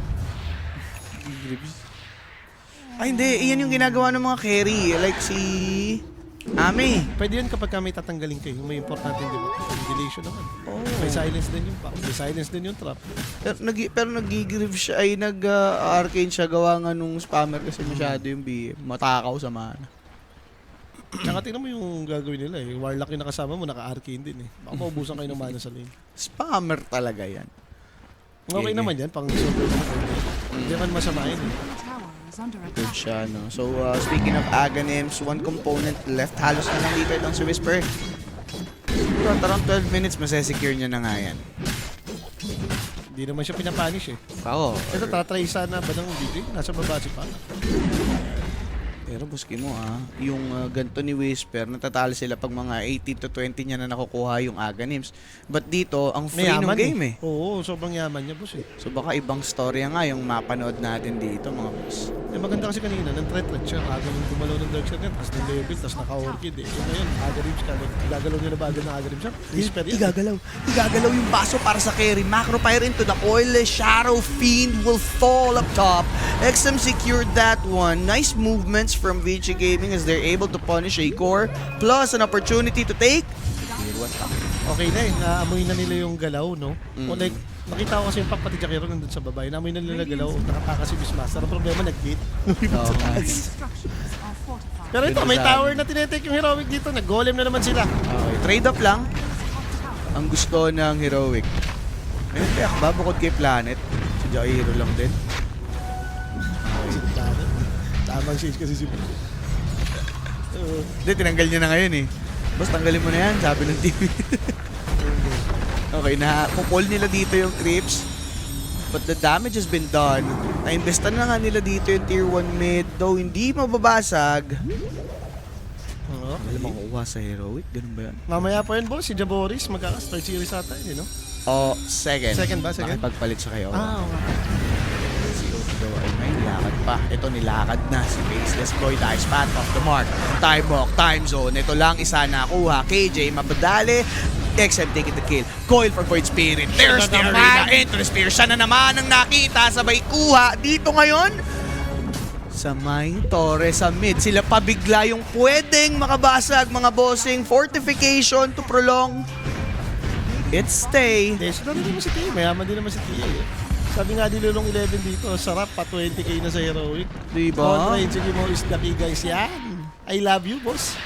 Speaker 1: Ay, hindi. Iyan yung ginagawa ng mga carry. Like si Dami.
Speaker 2: Pwede yun kapag may tatanggalin kayo. Yung may importante di ba? Ventilation naman. May silence din yung pack. May silence din yung trap.
Speaker 1: Pero nag-grieve siya, ay nag-arcane siya gawa nga nung spammer kasi masyado yung BM. Matakaw sa mana.
Speaker 2: Tsaka tingnan mo yung gagawin nila eh. Warlock yung nakasama mo, naka-arcane din eh. Baka maubusan kayo ng mana sa lane.
Speaker 1: Spammer talaga yan.
Speaker 2: Okay
Speaker 1: Yeah,
Speaker 2: naman yan, pang super Hindi naman masama yun eh.
Speaker 5: Tower is under
Speaker 1: Good
Speaker 5: attack.
Speaker 1: siya, no? So, speaking of Aghanims, one component left. Halos na lang dito itong si Whisper. Siguro, around 12 minutes, masesecure niya na nga yan.
Speaker 2: Hindi naman siya pinapanish eh.
Speaker 1: Ako.
Speaker 2: Ito, tatry sana ba ng DJ? Nasa baba si Pana.
Speaker 1: Pero buski mo yung ganito ni Whisper, natatalo sila pag mga 18 to 20 niya na nakukuha yung Aghanims. But dito, ang free ng game eh.
Speaker 2: Oo, sobrang yaman niya, boss eh.
Speaker 1: So baka ibang storya nga yung mapanood natin dito mga boss.
Speaker 2: Eh, maganda kasi kanina, nang threat siya. Aga nung gumalaw ng Dark Side niya, tapos ng level, tapos naka-orchid eh. So ngayon, Aghanims ka. Gagalaw niya na ba agad ng Aghanims siya? Whisper yan.
Speaker 1: Igagalaw yung baso para sa carry. Macro Fire into the coil. Shadow Fiend will fall up top. XM secured that one. Nice movements from VG Gaming as they're able to punish a core. Plus an opportunity to take.
Speaker 2: Okay na eh, naamoy na nila yung galaw, no? O like, nakita ko kasi yung pack pati Jakiro nandun sa babae. Naamoy na nila galaw, nakataka si Beastmaster. Ang problema, nag-gate.
Speaker 5: Structures are fortified.
Speaker 2: Pero ito, may tower na tinetake yung Heroic dito. Nag-golem na naman sila.
Speaker 1: Okay, trade up lang. Ang gusto ng Heroic. May nagpayak ba bukod kay Planet? Si Jairo lang din.
Speaker 2: Si Planet. Tamang change kasi si
Speaker 1: Hindi, tinanggal niya na ngayon eh. Boss, tanggalin mo na yan, sabi ng TV. Okay, pupol nila dito yung creeps. But the damage has been done. Na-investan na nga nila dito yung tier 1 mid. Though hindi mababasag. Alam mo, kukuha sa Heroic? Ganun ba yan?
Speaker 2: Mamaya pa yun, boss. Si Jaboris, magkaka-start series ata yun, no?
Speaker 1: O, second.
Speaker 2: Second ba? Second?
Speaker 1: Makipagpalit siya kayo.
Speaker 2: Oo nga.
Speaker 1: Si Odo ay may nilakad pa. Ito nilakad na si Faceless Boy. Dice path off the mark. Time walk, time zone. Ito lang isa nakuha. KJ mabadali. XM taking the kill. Coil for Void Spirit. There's the arena. Into the spear. Siya na naman ang nakita. Sabay kuha. Dito ngayon, sa may torre sa mid. Sila pa bigla yung pwedeng makabasag mga bossing. Fortification to prolong. It's stay.
Speaker 2: Yes, doon din naman si Tia. Mayaman din naman si Tia. Sabi nga nilulong 11 dito, sarap pa 20k na sa Heroic.
Speaker 1: Diba?
Speaker 2: Kontra yung sige mo is the key guys yan. I love you, boss.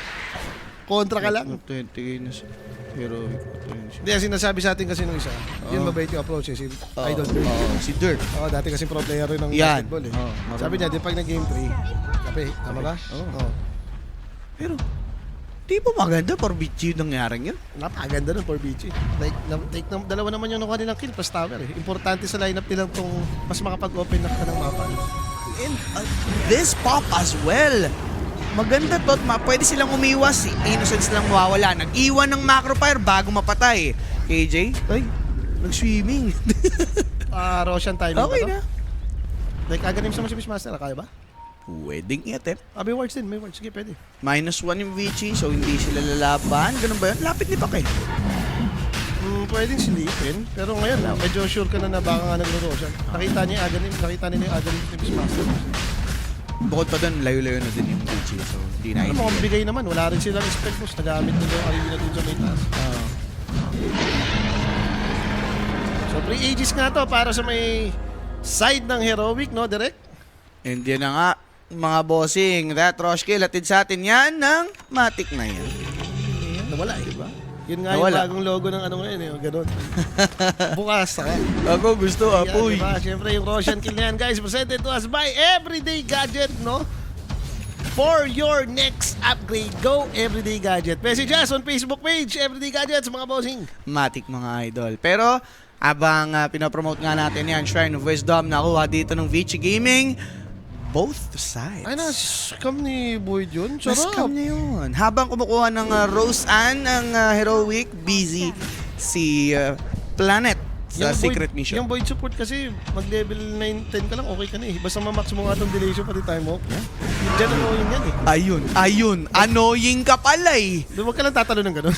Speaker 2: Kontra ka lang.
Speaker 1: 20k na siya. Heroic.
Speaker 2: Hindi, sinasabi sa atin kasi nung isa. Yun mabait yung approach eh, si Idol Dirt.
Speaker 1: Si Dirt.
Speaker 2: Oo, dati kasi pro player rin ng
Speaker 1: Yan.
Speaker 2: basketball eh.
Speaker 1: Oo,
Speaker 2: Sabi niya, di pag nag-game 3, kape, tama ba? Oo.
Speaker 1: Pero, di ba maganda for BG yung nangyaring yun?
Speaker 2: Napakaganda nun for BG. Like, dalawa naman yung nakuha nilang kill plus tower eh. Importante sa lineup nilang tong mas makapag-open na ka ng mapa.
Speaker 1: And this pop as well. Maganda to. Pwede silang umiwas. Si Innocence lang mawawala. Nag-iwan ng macro fire bago mapatay. KJ? Ay, nag-swimming.
Speaker 2: Roshan timing ba
Speaker 1: Okay
Speaker 2: to?
Speaker 1: na.
Speaker 2: Like, aganim sa mga si Beastmaster, kaya ba?
Speaker 1: Pwedeng i-attempt.
Speaker 2: May wards din, may wards. Sige, pwede.
Speaker 1: -1 yung VG, so hindi sila lalaban. Ganun ba yun? Lapit ni Pake.
Speaker 2: Pwedeng silipin, pero ngayon, medyo sure ka na baka nga nagro-Roshan. Nakita niya yung aganim, nakita nila yung aganim ni Beastmaster.
Speaker 1: Bukod pa doon, layo-layo na din yung VG, so hindi na
Speaker 2: Ano mo, kung bigay naman, wala rin silang spec boss. Nagamit nila yung arena dun sa may taas. So, 3 ages nga to para sa may side ng Heroic, no, direct?
Speaker 1: And yan na nga, mga bossing. That rush kill, atid sa atin yan ng Matic na yan.
Speaker 2: Nawala eh, diba? Yun nga
Speaker 1: Nawala.
Speaker 2: yung bagong logo ng ano ngayon, eh, ganun. Bukas, saka.
Speaker 1: Ako gusto,
Speaker 2: Yan,
Speaker 1: apoy.
Speaker 2: diba? Siyempre, yung Roshan kill na yan, guys, presented to us by Everyday Gadget, no? For your next upgrade, go Everyday Gadget. Message us on Facebook page, Everyday Gadgets, mga bossing.
Speaker 1: Matic mga idol. Pero, abang pinapromote nga natin yan, Shrine of Wisdom, nakuha dito ng Vici Gaming, both sides.
Speaker 2: Ay, na-scam ni Boyd yun. Sarap.
Speaker 1: Nascam niya yun. Habang kumukuha ng Rose Ann, ang Heroic, busy si Planet sa secret mission.
Speaker 2: Yung void support kasi, mag-level 9-10 ka lang, okay ka na eh. Basta ma-max mo nga itong delation pati time off. Diyan annoying yan eh.
Speaker 1: Ayun. Annoying ka pala eh.
Speaker 2: Huwag ka lang tatalo ng gano'n.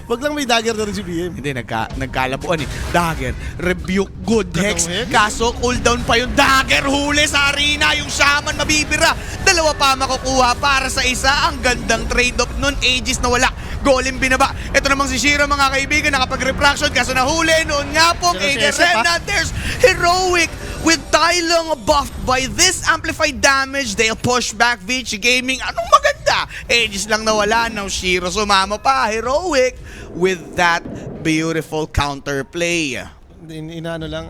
Speaker 2: Wag lang may dagger na rin si BM.
Speaker 1: Hindi, nagkalabuan eh. Dagger, rebuke, good hex.
Speaker 2: Hex.
Speaker 1: Kaso, cooldown pa yung dagger. Huli sa arena, yung shaman mabibira. Dalawa pa makukuha para sa isa. Ang gandang trade-off nun. Aegis na wala. Golem binaba. Ito namang si Shira, mga kaibigan, nakapag-refraction. Kaso nahuli noon nga po.
Speaker 2: Pero si
Speaker 1: Aegis
Speaker 2: SF,
Speaker 1: and there's Heroic with Tai Lung buffed by this amplified damage. They'll push back Vici Gaming. Anong maganda? Aegis lang nawala. Now Shiro sumama pa. Heroic with that beautiful counterplay.
Speaker 2: Inaano lang,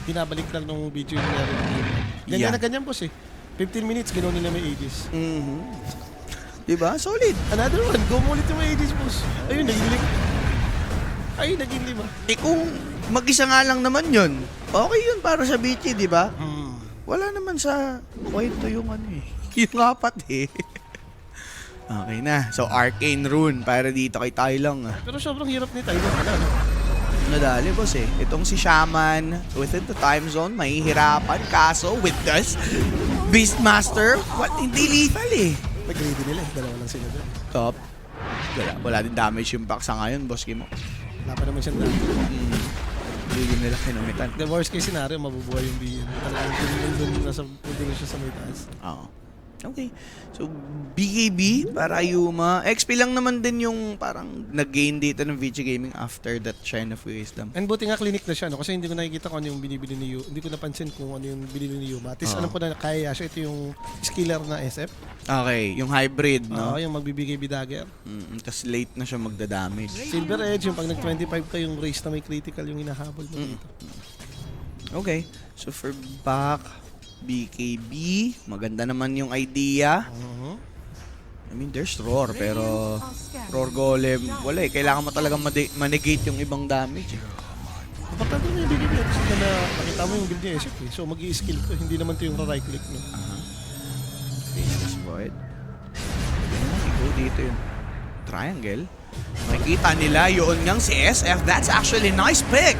Speaker 2: pinabalik lang nung video yung nangyari ng game. Ganyan
Speaker 1: Yeah.
Speaker 2: na ganyan, boss eh. 15 minutes, ginawa nila may Aegis.
Speaker 1: Diba? Solid.
Speaker 2: Another one, go mo ulit yung may Aegis, boss. Ayun, naging 5.
Speaker 1: Eh kung mag-isa nga lang naman yun, okay yun para sa Vici, di ba? Wala naman sa kwento yung ano eh. Yung apat eh. Okay na. So, Arcane Rune para dito kay Tai Lung.
Speaker 2: Pero sobrang hirap ni Tyler pala, no?
Speaker 1: Nadali, boss eh. Itong si Shaman, within the time zone, mahihirapan. Kaso, with this, Beastmaster, hindi lethal eh.
Speaker 2: Nag-ready nila eh, dalawa lang sila doon.
Speaker 1: Top. Wala din damage yung pack sa ngayon, boss Kimo.
Speaker 2: Wala pa naman siyang dami.
Speaker 1: Hindi nila kinumitan.
Speaker 2: The worst case scenario, mabubuhay yung BM. Talagang doon nasa pwede siya sa may taas.
Speaker 1: Oo. Okay. So, BKB para Yuma. XP lang naman din yung parang nag-gain dito ng VG Gaming after that Shrine of Wisdom.
Speaker 2: And buti nga clinic na siya, no? Kasi hindi ko nakikita kung ano yung binibili ni Yuma. Hindi ko napansin kung ano yung binili ni Yuma. At least alam ko na kaya siya. Ito yung skiller na SF.
Speaker 1: Okay. Yung hybrid, no?
Speaker 2: Oo, yung magbibigay dagger.
Speaker 1: Tapos late na siya magda-damage.
Speaker 2: Silver Edge, yung pag nag-25 ka, yung race na may critical yung hinahabol mo dito.
Speaker 1: Okay. So, for back, BKB, maganda naman yung idea. I mean, there's Roar, pero Roar Golem, wala eh. Kailangan mo talagang manegate yung ibang damage eh.
Speaker 2: Importante na yung BKB. Kasi na nakita mo yung build niya SF eh. So, mag-i-skill to. Hindi naman to yung right click, no?
Speaker 1: Faceless Void. Go dito yung triangle. Makikita nila yun ngang si SF. That's actually a nice pick.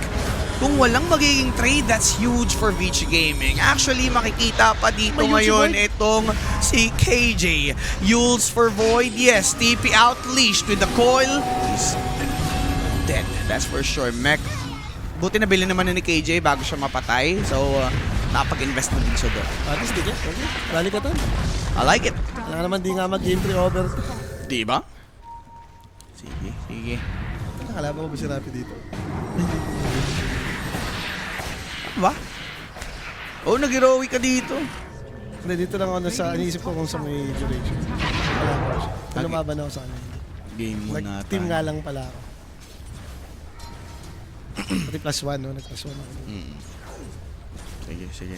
Speaker 1: Kung walang magiging trade, that's huge for Vici Gaming. Actually, makikita pa dito
Speaker 2: May
Speaker 1: ngayon
Speaker 2: Void.
Speaker 1: itong si KJ. Yules for Void, yes. TP out leashed with the coil. He's dead, that's for sure. Mech, buti nabili naman ni KJ bago siya mapatay. So, napag-invest na din siya doon.
Speaker 2: At least, di ka? Okay. Rally ka to.
Speaker 1: I like it.
Speaker 2: Kailangan naman di nga mag-game 3 over.
Speaker 1: Diba? Sige.
Speaker 2: Nakalaban mo ba si Rapi dito?
Speaker 1: Ba? Oh, nag-heroic ka dito.
Speaker 2: Hindi, dito lang ako nasa, iniisip ko kung sa may duration. Wala ko siya.
Speaker 1: Okay.
Speaker 2: Lumaban ako sa kanya.
Speaker 1: Game mo na
Speaker 2: Nag-team nga lang pala ako. Pati +1, no? Nag+1 ako.
Speaker 1: Sige.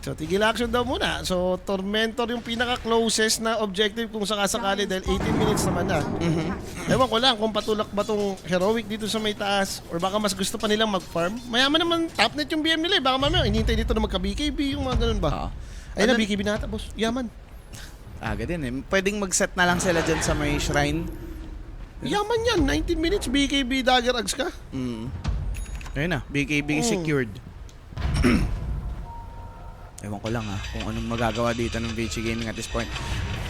Speaker 2: So, tigil action daw muna. So, Tormentor yung pinaka-closest na objective kung sakasakali dahil 18 minutes naman na. Ewan ko lang kung patulak ba tong Heroic dito sa may taas or baka mas gusto pa nilang mag-farm. Mayaman naman topnet yung BM nila eh. Baka mamaya hinihintay dito na magka-BKB yung mga ganun ba? Ayun na, BKB na ata, boss. Yaman.
Speaker 1: Aga din eh. Pwedeng mag-set na lang sila dyan sa may shrine.
Speaker 2: Yaman yan. 19 minutes, BKB dagger ags ka.
Speaker 1: Ayun na, BKB secured. Ewan ko lang kung anong magagawa dito ng VG Gaming at this point.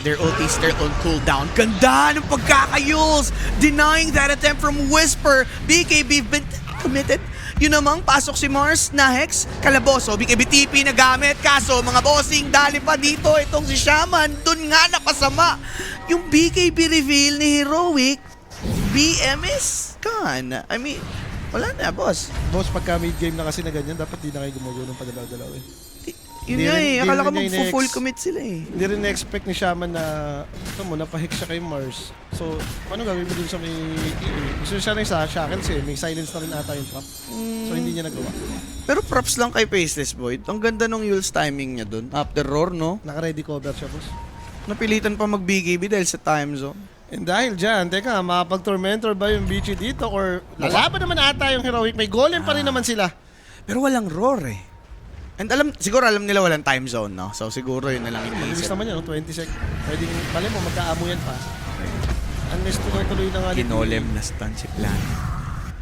Speaker 1: Their ulti still on cooldown. Ganda ng pagkakayuls! Denying that attempt from Whisper. BKB been committed. Yun namang pasok si Mars na Hex. Kalaboso, BKB TP na gamit. Kaso mga bossing, dali pa dito itong si Shaman. Dun nga napasama. Yung BKB reveal ni Heroic, BM is gone. I mean, wala na, boss.
Speaker 2: Boss, pagka mid-game na kasi na ganyan, dapat di na kayo gumagawa ng padalaw-dalaw eh.
Speaker 1: Yun
Speaker 2: Hindi
Speaker 1: nga
Speaker 2: rin-
Speaker 1: eh.
Speaker 2: hindi
Speaker 1: Akala ko
Speaker 2: rin niya
Speaker 1: mag-full
Speaker 2: ine-ex.
Speaker 1: commit sila eh.
Speaker 2: Hindi rin na-expect ni Shaman na ito mo, napahick siya kay Mars. So, ano gawin mo dun sa may gusto siya rin sa Shackles eh. May silence na rin ata yung trap. So, hindi niya nagawa.
Speaker 1: Pero props lang kay Faceless Void. Ang ganda nung Yule's timing niya dun. After Roar, no?
Speaker 2: Naka-ready cover siya, boss.
Speaker 1: Napilitan pa mag-BKB dahil sa time zone.
Speaker 2: And dahil dyan, teka, makapag-tormentor ba yung BG dito? Or lalaban naman ata yung Heroic? May golem pa rin naman sila.
Speaker 1: Pero walang Roar eh. And siguro alam nila walang time zone, no? So siguro yun na lang
Speaker 2: Mabilis
Speaker 1: iniisip.
Speaker 2: naman yan, no? 20 seconds. Pwedeng, pala mo, magkaamu yan pa. Unless tuloy-tuloy na nga.
Speaker 1: Kinolem na stun si Plan.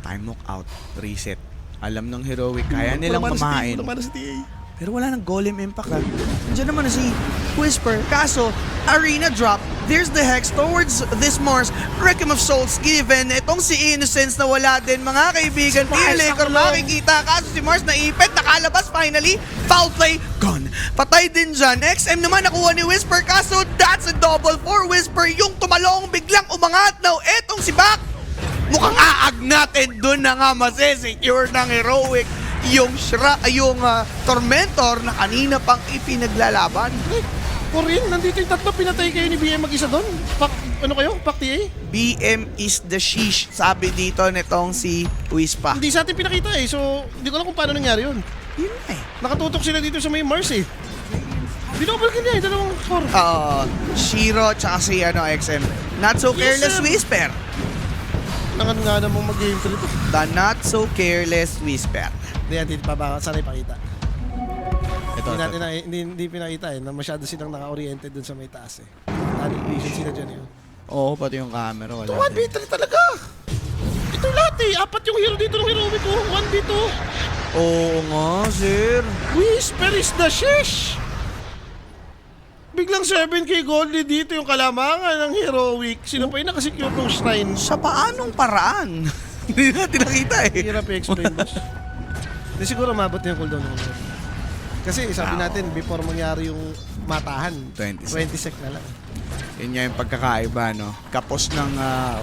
Speaker 1: Time walk out. Reset. Alam ng Heroic, kaya nilang mamahain.
Speaker 2: Wala sa TA.
Speaker 1: Pero wala nang golem impact ha. Nandiyan naman na si Whisper. Kaso, arena drop. There's the Hex towards this Mars. Requiem of Souls given. Itong si Innocence na wala din mga kaibigan. T-Laker makikita. Kaso si Mars naipit. Nakalabas finally. Foul play. Gone. Patay din dyan. XM naman nakuha ni Whisper. Kaso that's a double for Whisper. Yung tumalong biglang umangat. Now etong si Bak. Mukhang aag natin. Doon na nga masesecure ng Heroic yung Tormentor na kanina pang ipinaglalaban.
Speaker 2: Korean, nandito yung tatlo, pinatay kayo ni BM mag-isa doon. Ano kayo? Pack TA?
Speaker 1: BM is the sheesh, sabi dito nitong si Wispa.
Speaker 2: Hindi sa atin pinakita eh, so hindi ko alam kung paano nangyari yun.
Speaker 1: Yun na eh.
Speaker 2: Nakatutok sila dito sa may Mars eh. Binobal ka niya eh, dalawang score.
Speaker 1: Shiro tsaka si XM. Not so careless Whisper.
Speaker 2: Nangan nga namang mag-game to dito.
Speaker 1: The not so careless Whisper.
Speaker 2: Hindi natin pa sana ipakita.
Speaker 1: Ito.
Speaker 2: Hindi pinakita eh, na masyado silang naka-oriented dun sa may taas eh. Animation sila dyan eh.
Speaker 1: Oo, pati yung camera wala.
Speaker 2: 1v3 talaga! Ito lahat eh, 4 yung hero dito ng Heroic ko, 1v2.
Speaker 1: Oo nga, sir.
Speaker 2: Whisper is the shish! Biglang 7k goldie dito yung kalamangan ng Heroic. Sino pa yung nakasecure ng shrine?
Speaker 1: Sa paanong paraan? Hindi natin nakita eh.
Speaker 2: Hirap i-explain, boss. Hindi siguro mabot na yung cooldown ng Heroic. Kasi sabi natin, before mangyari yung matahan,
Speaker 1: 20
Speaker 2: sec na lang.
Speaker 1: Yun nga yung pagkakaiba, no? Kapos ng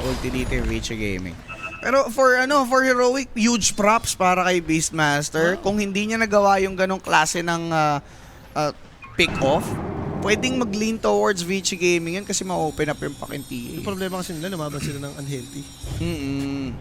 Speaker 1: ulti dito yung Richa Gaming. Pero for Heroic, huge props para kay Beastmaster. Kung hindi niya nagawa yung ganong klase ng pick-off, pwedeng mag-lean towards Vici Gaming yan kasi ma-open up yung pakin TA.
Speaker 2: Yung problema kasi nila, lumaban sila ng unhealthy.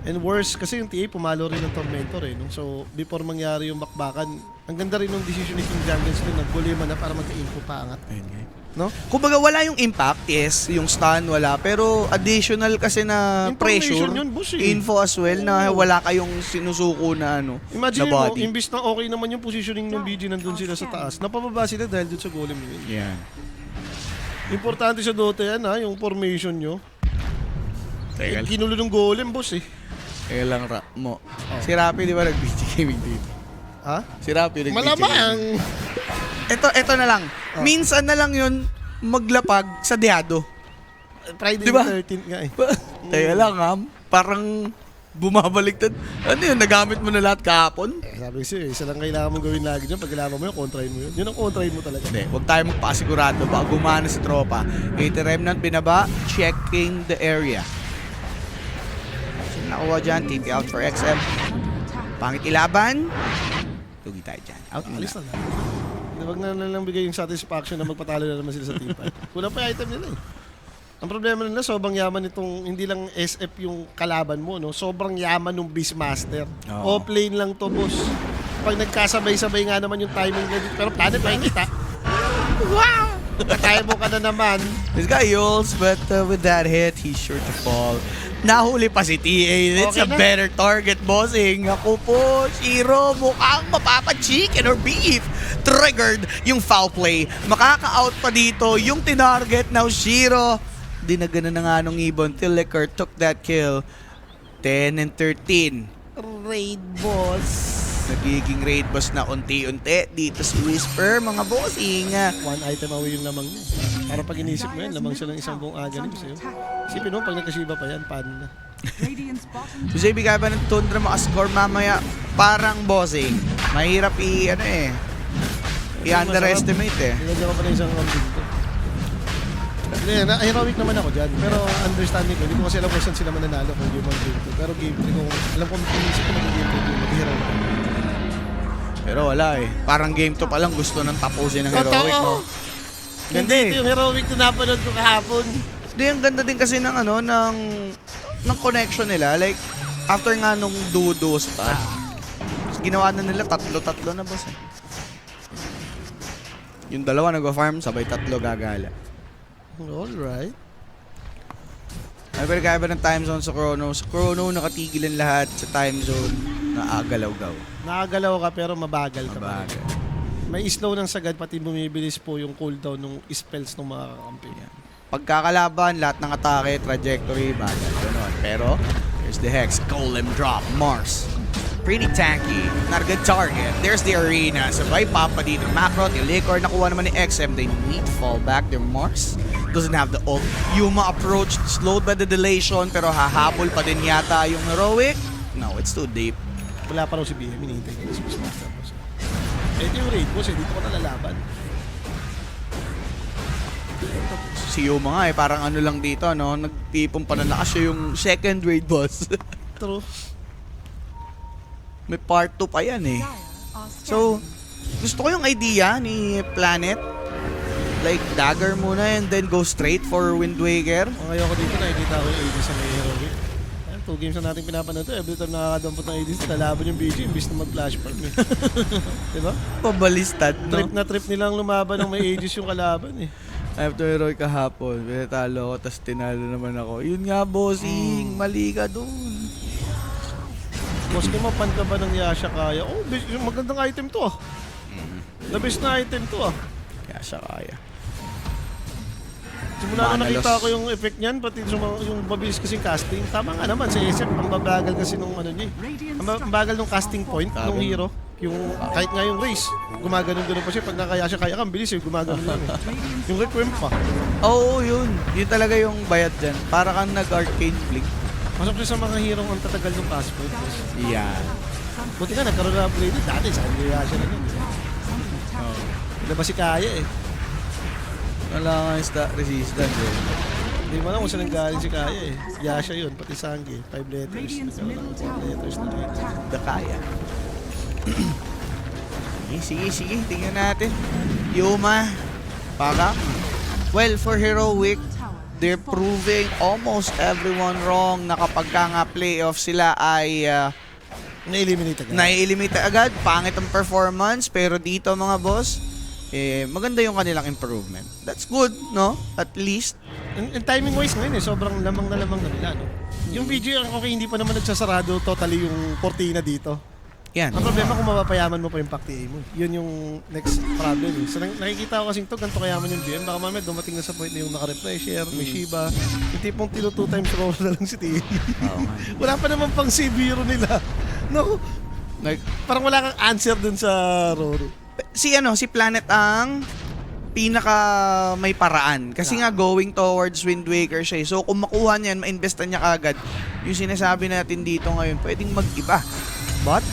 Speaker 2: And worse, kasi yung TA pumalo rin ng Tormentor eh. No? So, before mangyari yung bakbakan, ang ganda rin ng decision ni King Jungles din, nag-gulima na para magka-info paangat.
Speaker 1: Ayun nga.
Speaker 2: No?
Speaker 1: Kumbaga wala yung impact, yes, yung stun wala, pero additional kasi na pressure,
Speaker 2: Information yun, boss, eh.
Speaker 1: info as well na wala kayong sinusuko na
Speaker 2: Imagine
Speaker 1: na
Speaker 2: mo,
Speaker 1: body.
Speaker 2: imbis na okay naman yung positioning ng BG nandun sila sa taas, napababa sila dahil dun sa golem yun.
Speaker 1: Yan.
Speaker 2: Importante sa Dota yan ha, yung formation nyo.
Speaker 1: Teka,
Speaker 2: Kinulo ng golem, boss eh.
Speaker 1: teka lang mo. Si Rapi di ba nag-BG Gaming dito?
Speaker 2: Ha?
Speaker 1: Si Rapi nag-BG Gaming.
Speaker 2: Malamang!
Speaker 1: Ito na lang. Minsan na lang yun maglapag sa Diado.
Speaker 2: Friday
Speaker 1: Diba?
Speaker 2: the 13th nga eh.
Speaker 1: Teka lang parang bumabaliktad. Ano yun, nagamit mo na lahat kahapon?
Speaker 2: Sabi ko sa'yo, isa lang kailangan mong gawin lagi dyan. Pag kailangan mo yun, kontrahin mo yun. Yun ang kontrahin mo talaga.
Speaker 1: Hindi, huwag tayo magpasigurado. Baka gumana si tropa. 80 Remnant binaba, checking the area. Sino nakuha dyan? TP out for XM. Pangit ilaban. Lugi tayo dyan. Out na
Speaker 2: Alis na lang. Huwag na lang bigay yung satisfaction na magpatalo na naman sila sa team fight. Kulang pa yung item nila eh. Ang problema nila, sobrang yaman itong, hindi lang SF yung kalaban mo, no? Sobrang yaman ng Beastmaster.
Speaker 1: Oo.
Speaker 2: Off-lane lang to, boss. Pag nagkasabay-sabay nga naman yung timing nila dito. Pero planet pa kita. Wow! Kaya mo ka na naman.
Speaker 1: This guy yulls, but with that hit, he's sure to fall. Nahuli pa si TA. It's
Speaker 2: Okay
Speaker 1: a
Speaker 2: na.
Speaker 1: better target, bossing. Ako po, Shiro, mukhang mapapa-chicken or beef. Triggered yung foul play. Makaka-out pa dito yung tinarget na Shiro. Dinagana na nga nung ibon. T-Laker took that kill. 10 and 13. Raid boss. Nagiging raid boss na unti-unti dito si Whisper, mga bossing.
Speaker 2: One item away yung lamang niya. Para pag inisip mo yan, lamang siya ng isang buong aganim sa'yo. Isipin mo, pag nagkasiba pa yan, paano na?
Speaker 5: Radiant's bottom
Speaker 1: Si JB kaya ba ng Tundra makascore mamaya? Parang bossing. Mahirap i-underestimate eh.
Speaker 2: Nilagyan ko pa na isang round dito. Hindi, heroic naman ako dyan. Pero understanding ko, hindi ko kasi alam kung saan sila mananalo kung game 1, game 2. Pero game 3 ko, alam ko, inisip ko mag-game 3, mag-heroic.
Speaker 1: Pero wala eh. Parang game 2 pa lang gusto nang tapusin ng heroic, no? Ganda
Speaker 2: Hindi,
Speaker 1: eh.
Speaker 2: yung heroic na napanood ko kahapon.
Speaker 1: Hindi, ang ganda din kasi ng ng connection nila. Like, after nga nung duos pa, ginawa na nila tatlo na boss eh. Yung dalawa nag-farm, sabay tatlo gagala.
Speaker 2: Alright.
Speaker 1: Ay, pero kaya ba ng time zone sa Chrono? Sa Chrono, nakatigilan lahat sa time zone na agalaw-gaw.
Speaker 2: Nakagalaw ka pero mabagal ka pa.
Speaker 1: Mabagal.
Speaker 2: May slow ng sagad, pati bumibilis po yung cooldown ng spells ng mga kakampi.
Speaker 1: Pagkakalaban, lahat ng atake, trajectory, bagal. Ganun. Pero, There's the Hex. Golem drop. Mars. Pretty tanky. Not a good target. There's the Arena. Sabay papa dito. Macro, Liquor. Nakuha naman ni XM. They need to fall back. Their Mars doesn't have the ult. Yuma approach. Slowed by the delation. Pero hahabol pa din yata yung Heroic. No, it's too deep.
Speaker 2: Wala pa raw si BM, hinihintay ko si Master Boss. Ito yung raid boss, dito ko nalalaban.
Speaker 1: Si Yuma nga parang ano lang dito, no? Nagtipong panalakas siya yung second raid boss.
Speaker 2: True.
Speaker 1: May part 2 pa yan eh.
Speaker 5: Dire are
Speaker 1: So,
Speaker 5: scanning.
Speaker 1: gusto ko yung idea ni Planet. Like, dagger muna and then go straight for Wind Waker.
Speaker 2: Kung ngayon ko dito, nakikita ko yung AD sa may heroic. 2 games na natin pinapanood to. Every time nakakadampot ng AD, lalaban yung BG, imbis na mag-flash farm eh. Diba?
Speaker 1: Pabalistad, no?
Speaker 2: Trip na trip nilang lumaban ng may Aegis yung kalaban eh.
Speaker 1: After Heroic kahapon, pinatalo ko, tapos tinalo naman ako. Yun nga, bossing. Mali ka dun.
Speaker 2: Boss, kumapan ka ba ng Yasha kaya? Oh, magandang item to ah. The best na item to ah.
Speaker 1: Kaya siya kaya.
Speaker 2: Simula na
Speaker 1: Manalos.
Speaker 2: nakita ko yung effect niyan, pati yung mabilis kasing casting. Tama nga naman, sa SF, ang babagal kasi nung ano niya.
Speaker 5: Radiant
Speaker 2: Ang bagal nung casting point nung hero. Yung, kahit nga yung race, gumaganon-ganon pa siya. Pag nakaya siya, kaya kang bilis eh, gumaganon lang eh. Yung requiem pa.
Speaker 1: Oo, yun. Yun talaga yung bayad dyan. Para kang nag-arcane blink.
Speaker 2: Pasok siya sa mga hero ang tatagal ng cast point.
Speaker 1: Yeah.
Speaker 2: Buti nga, nagkaroon na upgrade. Dati, sa kanya siya na yun. Hindi ba si kaya eh.
Speaker 1: Wala nga resistance eh.
Speaker 2: Hindi mo alam kung saan nanggaling si kaya eh. Yasha yun, pati Sangi. 5 letters.
Speaker 5: Radiant's middle
Speaker 2: Nagkaroon ng 4
Speaker 5: tower
Speaker 2: letters na
Speaker 5: under
Speaker 2: rin.
Speaker 5: attack.
Speaker 1: The kaya. Sige. Tingnan natin. Yuma. Para. Well, for Heroic,
Speaker 5: Tower
Speaker 1: they're proving almost everyone wrong na kapag ka nga playoff sila ay
Speaker 2: Na-eliminate agad.
Speaker 1: nai-eliminate agad. Pangit ang performance. Pero dito mga boss, maganda yung kanilang improvement. That's good, no? At least.
Speaker 2: And timing wise ngayon eh, sobrang lamang na nila, no? Yung video, okay, hindi pa naman nagsasarado totally yung cortina dito.
Speaker 1: Yan.
Speaker 2: Ang problema kung mapapayaman mo pa yung pack-TA mo. Yun yung next problem eh. So nakikita ko kasing to, ganito kayaman yung GM. Baka mamaya dumating na sa point na yung naka-refresher, may Shiba. Yung tipong tino 2 times roll na lang si TA. Wala pa naman pang C0 nila. No?
Speaker 1: Like,
Speaker 2: Parang wala kang answer dun sa Roro.
Speaker 1: si Planet ang pinaka may paraan. Kasi nga going towards Wind Waker siya. So kung makuha niyan, ma-investan niya kagad. Yung sinasabi natin dito ngayon, pwedeng mag-iba. But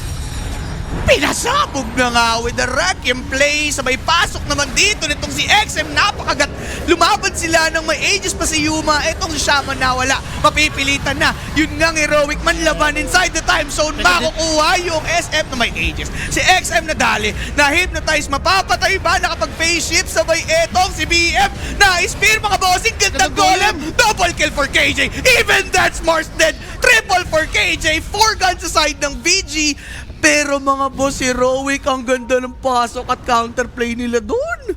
Speaker 1: pinasabog na nga with the Requiem play. Sabay pasok naman dito nitong si XM. Napakagat. Lumaban sila ng may Aegis pa si Yuma. Etong si Shaman nawala. Mapipilitan na. Yun nga Heroic manlaban inside the time zone. Makukuha yung SF na may Aegis. Si XM nadali. Na-hypnotize. Mapapatay ba? Nakapag-face shift. Sabay etong si BM. Na-spear mga bossing. Gandang golem. Double kill for KJ. Even that's Mars dead. Triple for KJ. 4 guns sa side ng VG. Pero mga boss, Heroic, ang ganda ng pasok at counterplay nila doon.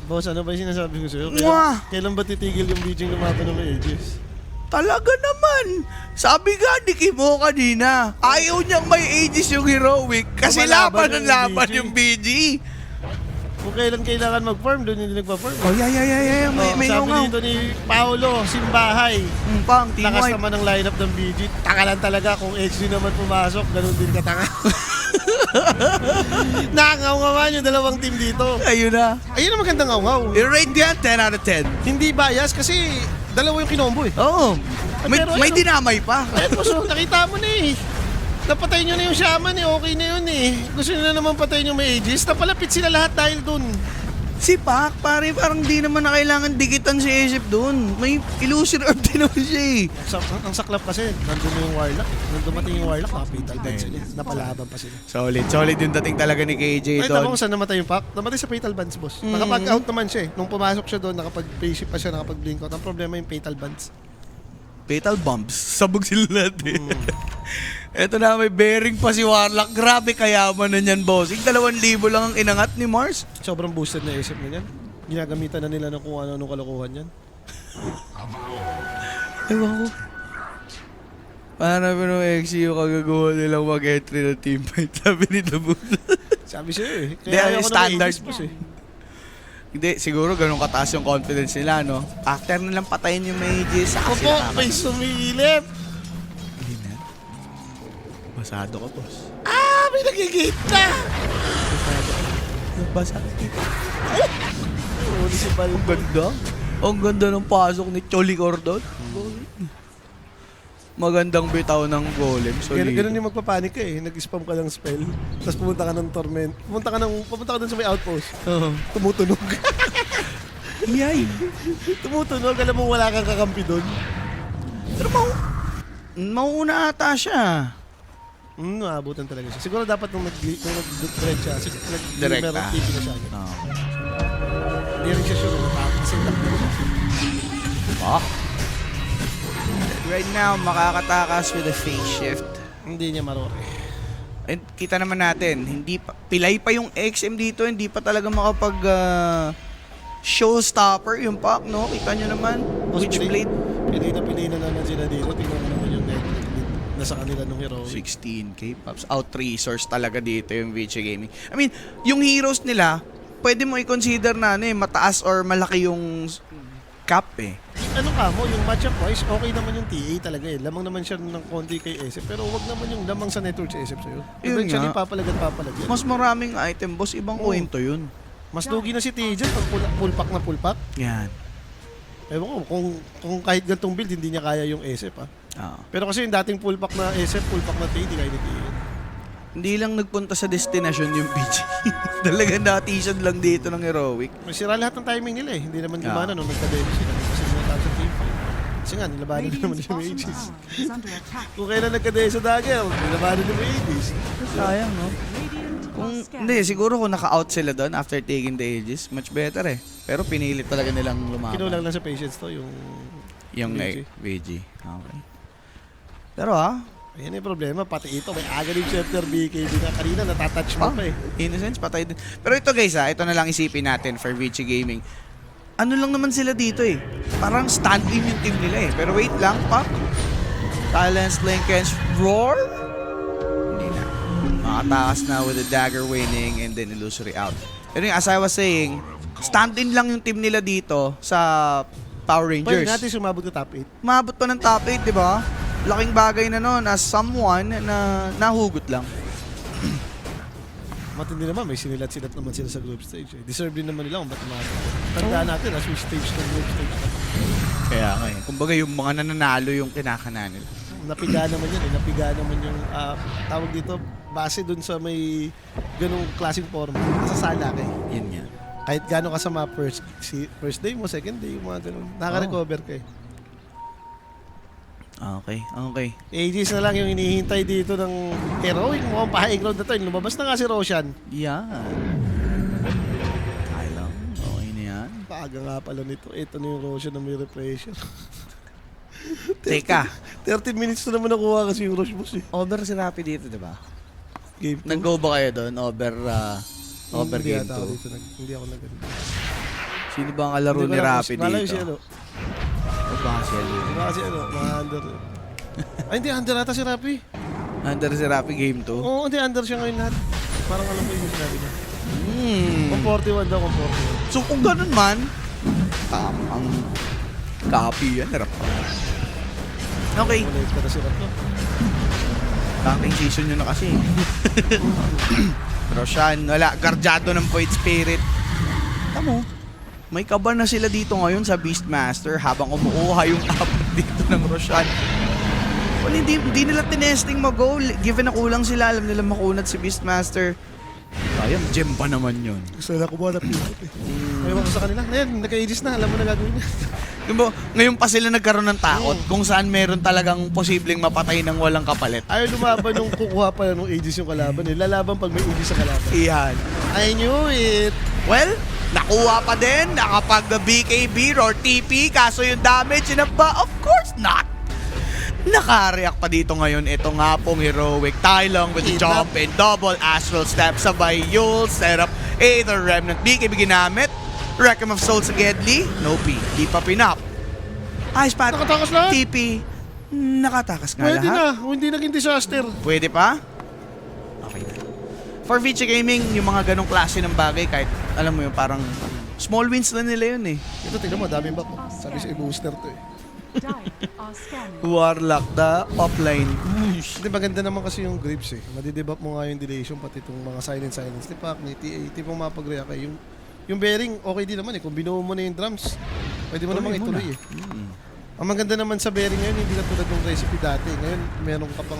Speaker 2: Boss, ano ba yung sinasabi ko sa'yo?
Speaker 1: Mwah!
Speaker 2: Kailan ba titigil yung BG lumaban ng Aegis?
Speaker 1: Talaga naman. Sabi nga ni Kimo kanina, ayaw niyang may Aegis yung Heroic kasi
Speaker 2: Lumalaban
Speaker 1: laban ng
Speaker 2: yung
Speaker 1: laban
Speaker 2: BG.
Speaker 1: yung BG.
Speaker 2: Kung kailan kailangan mag-farm, doon hindi nagpa-farm.
Speaker 1: Oh, yeah. May
Speaker 2: Sabi
Speaker 1: yung
Speaker 2: dito ni Paolo, Simbahay.
Speaker 1: pang
Speaker 2: Lakas
Speaker 1: team
Speaker 2: naman ang lineup ng BG. Taka lang talaga kung HD naman pumasok, ganun din katanga. Nakangaw-ngawan yung dalawang team dito.
Speaker 1: Ayun na.
Speaker 2: Ayun ang magandang ngaw-ngaw.
Speaker 1: I-rate yan 10 out of 10.
Speaker 2: Hindi bias kasi dalawa yung kinombo eh.
Speaker 1: Oo. May
Speaker 2: Pero ano?
Speaker 1: dinamay pa.
Speaker 2: Ayun po, so nakita mo na eh. Napatay nyo na yung shaman eh, okay na yun eh. Gusto nyo na naman patayin yung may Aegis. Napalapit sila lahat dahil dun.
Speaker 1: Si Pac, pare, parang di naman na kailangan dikitan si Aesop doon. May illusion orb din naman siya eh.
Speaker 2: Ang saklap kasi, nandun na yung Warlock. Nandun dumating yung Warlock, nakapital band sila. Napalaban pa sila.
Speaker 1: Solid yung dating talaga ni KJ
Speaker 2: Ay,
Speaker 1: doon.
Speaker 2: tama kung saan namatay yung Pac? Namatay sa Fatal Bands, boss. Nakapag-out naman siya eh. Nung pumasok siya doon, nakapag-face pa siya, nakapag-blink out. Ang problema yung Fatal Bands.
Speaker 1: Fatal bombs. Sabog sila lahat eh. Eto na, may bearing pa si Warlock. Grabe kayaman na niyan, bossing. 2,000 lang ang inangat ni Mars.
Speaker 2: Sobrang boosted na isip na yan. Ginagamitan na nila ng kung ano-anong kalokohan yan.
Speaker 1: Ewan ko. Paano ba nung XU kagagawa nilang mag-entry ng teamfight? Sabi ni Dabut.
Speaker 2: Sabi siya eh.
Speaker 1: Di,
Speaker 2: ayaw ko na
Speaker 1: standard.
Speaker 2: Aegis, boss eh.
Speaker 1: Hindi, siguro ganun kataas yung confidence nila, no? After nilang patayin yung Mages, saka
Speaker 2: Opo,
Speaker 1: sila
Speaker 2: may sumilip.
Speaker 1: Basado ka, boss.
Speaker 2: May nagigate na!
Speaker 1: Basado kita.
Speaker 2: Municipal.
Speaker 1: Ang ganda. Ang ganda ng pasok ni Choli Cordon. Magandang bitaw ng golem.
Speaker 2: Ganun
Speaker 1: Solid.
Speaker 2: yung magpapanik ka eh. Nag-spam ka ng spell. Tapos pumunta ka ng torment. Pumunta ka dun sa may outpost.
Speaker 1: Oo.
Speaker 2: Tumutunog.
Speaker 1: Yay.
Speaker 2: Tumutunog. Alam mo wala kang kakampi dun.
Speaker 1: Pero mauuna ata siya.
Speaker 2: Naabutan talaga siya. Siguro dapat nung nag-direct siya.
Speaker 1: Direct
Speaker 2: meron
Speaker 1: ah.
Speaker 2: TV na siya.
Speaker 1: Oo.
Speaker 2: Hindi rin siya sure na tapos yung takbo siya.
Speaker 1: Ah. Right now, makakatakas with a phase shift.
Speaker 2: Hindi niya marore.
Speaker 1: And kita naman natin, hindi pa, pilay pa yung XM dito, hindi pa talaga makapag showstopper yung pack, no? Kita nyo naman, Witchblade.
Speaker 2: Pilay na naman sila dito. Tingnan mo naman yung net nasa kanila nung hero.
Speaker 1: 16k pops. Out resource talaga dito yung VG Gaming. I mean, yung heroes nila, pwede mo i-consider na mataas or malaki yung cap eh.
Speaker 2: Ano ka mo, yung matchup wise, okay naman yung TA talaga eh. Lamang naman siya ng konti kay SF. Pero wag naman yung lamang sa network sa SF sa'yo.
Speaker 1: Yun
Speaker 2: Eventually,
Speaker 1: nga.
Speaker 2: papalag.
Speaker 1: Mas maraming item, boss. Ibang
Speaker 2: Oo.
Speaker 1: kwento yun.
Speaker 2: Mas lugi na si TJ pag full pack na full pack.
Speaker 1: Yan.
Speaker 2: Ewan ko, kung kahit gantong build, hindi niya kaya yung SF ha.
Speaker 1: Ah.
Speaker 2: Pero kasi yung dating full pack na SF, full pack na TA, hindi kaya ni TA.
Speaker 1: Hindi lang nagpunta sa destination yung PG. Talagang natisyon lang dito ng heroic.
Speaker 2: May sira lahat ng timing nila eh. Hindi naman
Speaker 1: Ah.
Speaker 2: gumana nung nagka-demo sila. Kasi natapos sa team fight. Kasi nga, nilabanan na naman
Speaker 5: Radiant's
Speaker 2: yung
Speaker 5: bottom
Speaker 2: Aegis.
Speaker 5: tower is under attack.
Speaker 2: Kung kailan nagka-demo sa Dagger, nilabanan yung Aegis.
Speaker 1: Sayang, no?
Speaker 5: Radiant
Speaker 1: Kung,
Speaker 5: are scanning.
Speaker 1: hindi, siguro kung naka-out sila doon after taking the Aegis, much better eh. Pero pinilit talaga nilang lumaban.
Speaker 2: Kinulang lang sa patience to, yung
Speaker 1: Yung
Speaker 2: VG.
Speaker 1: VG. Okay. Pero
Speaker 2: ayan yung problema, pati ito, may agad yung Scepter BKB na kanina, natatouch mo pa eh.
Speaker 1: Innocence, patay din. Pero ito guys ito na lang isipin natin for VG Gaming. Ano lang naman sila dito eh. Parang stand-in yung team nila eh. Pero wait lang, Pak. Silence, Linkens, Roar. Hindi na. Makatakas na with the dagger winning and then illusory out. Pero yung, as I was saying, stand-in lang yung team nila dito sa Power
Speaker 2: Pwede
Speaker 1: Rangers.
Speaker 2: natin sumabot ka top 8.
Speaker 1: Umabot pa ng top 8, di ba? Laking bagay na noon as someone na nahugot lang.
Speaker 2: Matindi naman, may sinilat-silat naman sila sa group stage eh. Deserve din naman nila kung ba't umabot. Tandaan natin, as we stage ng group stage na.
Speaker 1: Kaya nga eh. Kumbaga yung mga nananalo yung kinakana nila.
Speaker 2: Napiga naman yun eh. Napiga naman yung tawag dito, base dun sa may ganung klaseng forma. Nasasala ka eh.
Speaker 1: Yan nga.
Speaker 2: Kahit gano'ng kasama first day mo, second day, yung mga ganun. Nakaka-recover ka eh.
Speaker 1: Okay, okay.
Speaker 2: Aegis na lang yung hinihintay dito ng heroic. Mukhang pa-high ground na to. Lumabas na nga si Roshan.
Speaker 1: Yan. Ay lang. Okay na yan.
Speaker 2: Paaga nga pala nito. Ito na yung Roshan na may repression.
Speaker 1: Teka.
Speaker 2: 13 minutes na naman nakuha kasi yung Rosh boss eh.
Speaker 1: Over si Rappi dito, di ba?
Speaker 2: Game 2.
Speaker 1: Nag-go ba kayo doon? Over
Speaker 2: Hindi
Speaker 1: game
Speaker 2: ata ako
Speaker 1: 2?
Speaker 2: dito. Hindi ako nag
Speaker 1: Sino ba ang kalaro ni Rappi
Speaker 2: Nalayo si
Speaker 1: dito?
Speaker 2: ano.
Speaker 1: O baka si Alo?
Speaker 2: Diba kasi ano, mga under. Ay hindi, under ata si Rappi.
Speaker 1: Under si Rappi game 2?
Speaker 2: Oo, hindi, under siya ngayon lahat. Parang alam ko yung sinabi niya. Kung 41 daw, kung 41.
Speaker 1: So kung ganun man, tamang copy yan. Harap. Okay.
Speaker 2: Ulit ka na si Rappi.
Speaker 1: Tanking season nyo na kasi. Roshan, wala. Guardiado ng Void Spirit. Tamo, may kaban na sila dito ngayon sa Beastmaster habang umuuha yung apat dito ng Roshan. Well, hindi nila tinesting mag-go. Given na kulang sila, alam nila makunat si Beastmaster. Sayang, gem pa naman yun.
Speaker 2: Gusto na kumuha na pivot eh. Ewan ko sa kanila. Ngayon, nagka-aegis na. Alam mo na gagawin niya.
Speaker 1: Diba, ngayon pa sila nagkaroon ng takot kung saan meron talagang posibleng mapatay ng walang kapalit.
Speaker 2: Ayaw lumaban nung kukuha pala nung aegis yung kalaban eh. Lalaban pag may aegis sa kalaban.
Speaker 1: Iyan.
Speaker 2: I knew it!
Speaker 1: Well, nakuha pa din, nakapag BKB or TP, kaso yung damage, ba? Of course not. Nakareact pa dito ngayon, ito nga pong heroic Tylong with the jump and double astral step, sabay Yule, setup, Aether Remnant, BKB ginamit, Reckoning of Souls sa Gedli, no P, di pa pinap. Ice Pat,
Speaker 2: Nakatakas lahat?
Speaker 1: TP, nakatakas nga
Speaker 2: Pwede
Speaker 1: lahat.
Speaker 2: na. Hindi naging disaster.
Speaker 1: Pwede pa? Okay na. For VG Gaming, yung mga ganong klase ng bagay, kahit alam mo yung parang small wins na nila yun eh.
Speaker 2: Ito, tingnan mo. Daming back. Sabi sa booster to eh.
Speaker 5: Dire are scanning.
Speaker 1: Warlock, the offline.
Speaker 2: Hindi, maganda naman kasi yung Graves eh. Madidebuff mo nga yung delation, pati itong mga silence. Ni Pac, ni TA, tipong mapag-react eh. Yung bearing, okay din naman eh. Kung binuo mo na yung drums, pwede mo namang ituloy eh. Ang maganda naman sa bearing ngayon, hindi na tulad ng recipe dati. Ngayon, meron ka pang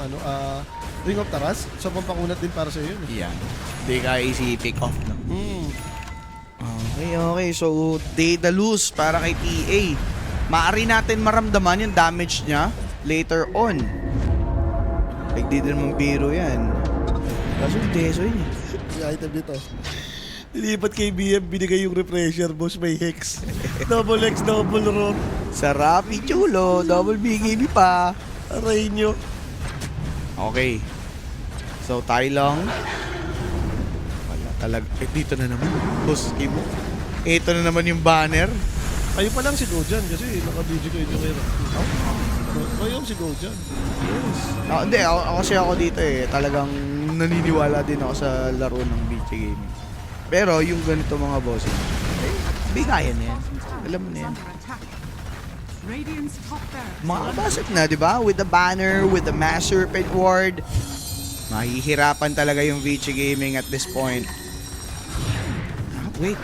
Speaker 2: Ring of Taras. So, pampakunat din para sa yun eh.
Speaker 1: Yan. Hindi ka easy pick off na. Okay. So, Daedalus para kay TA. Maari natin maramdaman yung damage niya later on. Like, di din naman biro yan. Kaso, deso yun eh.
Speaker 2: Yung item dito. Nilipat kay BM, binigay yung refresher, boss, may hex. Double X, double rock.
Speaker 1: Sarap, chulo. Double BKB pa.
Speaker 2: Aray nyo.
Speaker 1: Okay. So, tayo lang. Wala talaga. Dito na naman. Boss, Ibo. Ito na naman yung banner.
Speaker 2: Kayo pa lang si Gojan kasi naka-video kayo yung kaya. Kayo si Gojan.
Speaker 1: Hindi, ako dito eh. Talagang naniniwala din ako sa laro ng BG Gaming. Pero yung ganito mga bossing, bigayan na yan. Alam mo na yan.
Speaker 5: Under attack. Radiant's top barracks.
Speaker 1: Makakabasag na, di ba? With the banner, with the Mass Serpent Ward. Mahihirapan talaga yung VG Gaming at this point. Wait.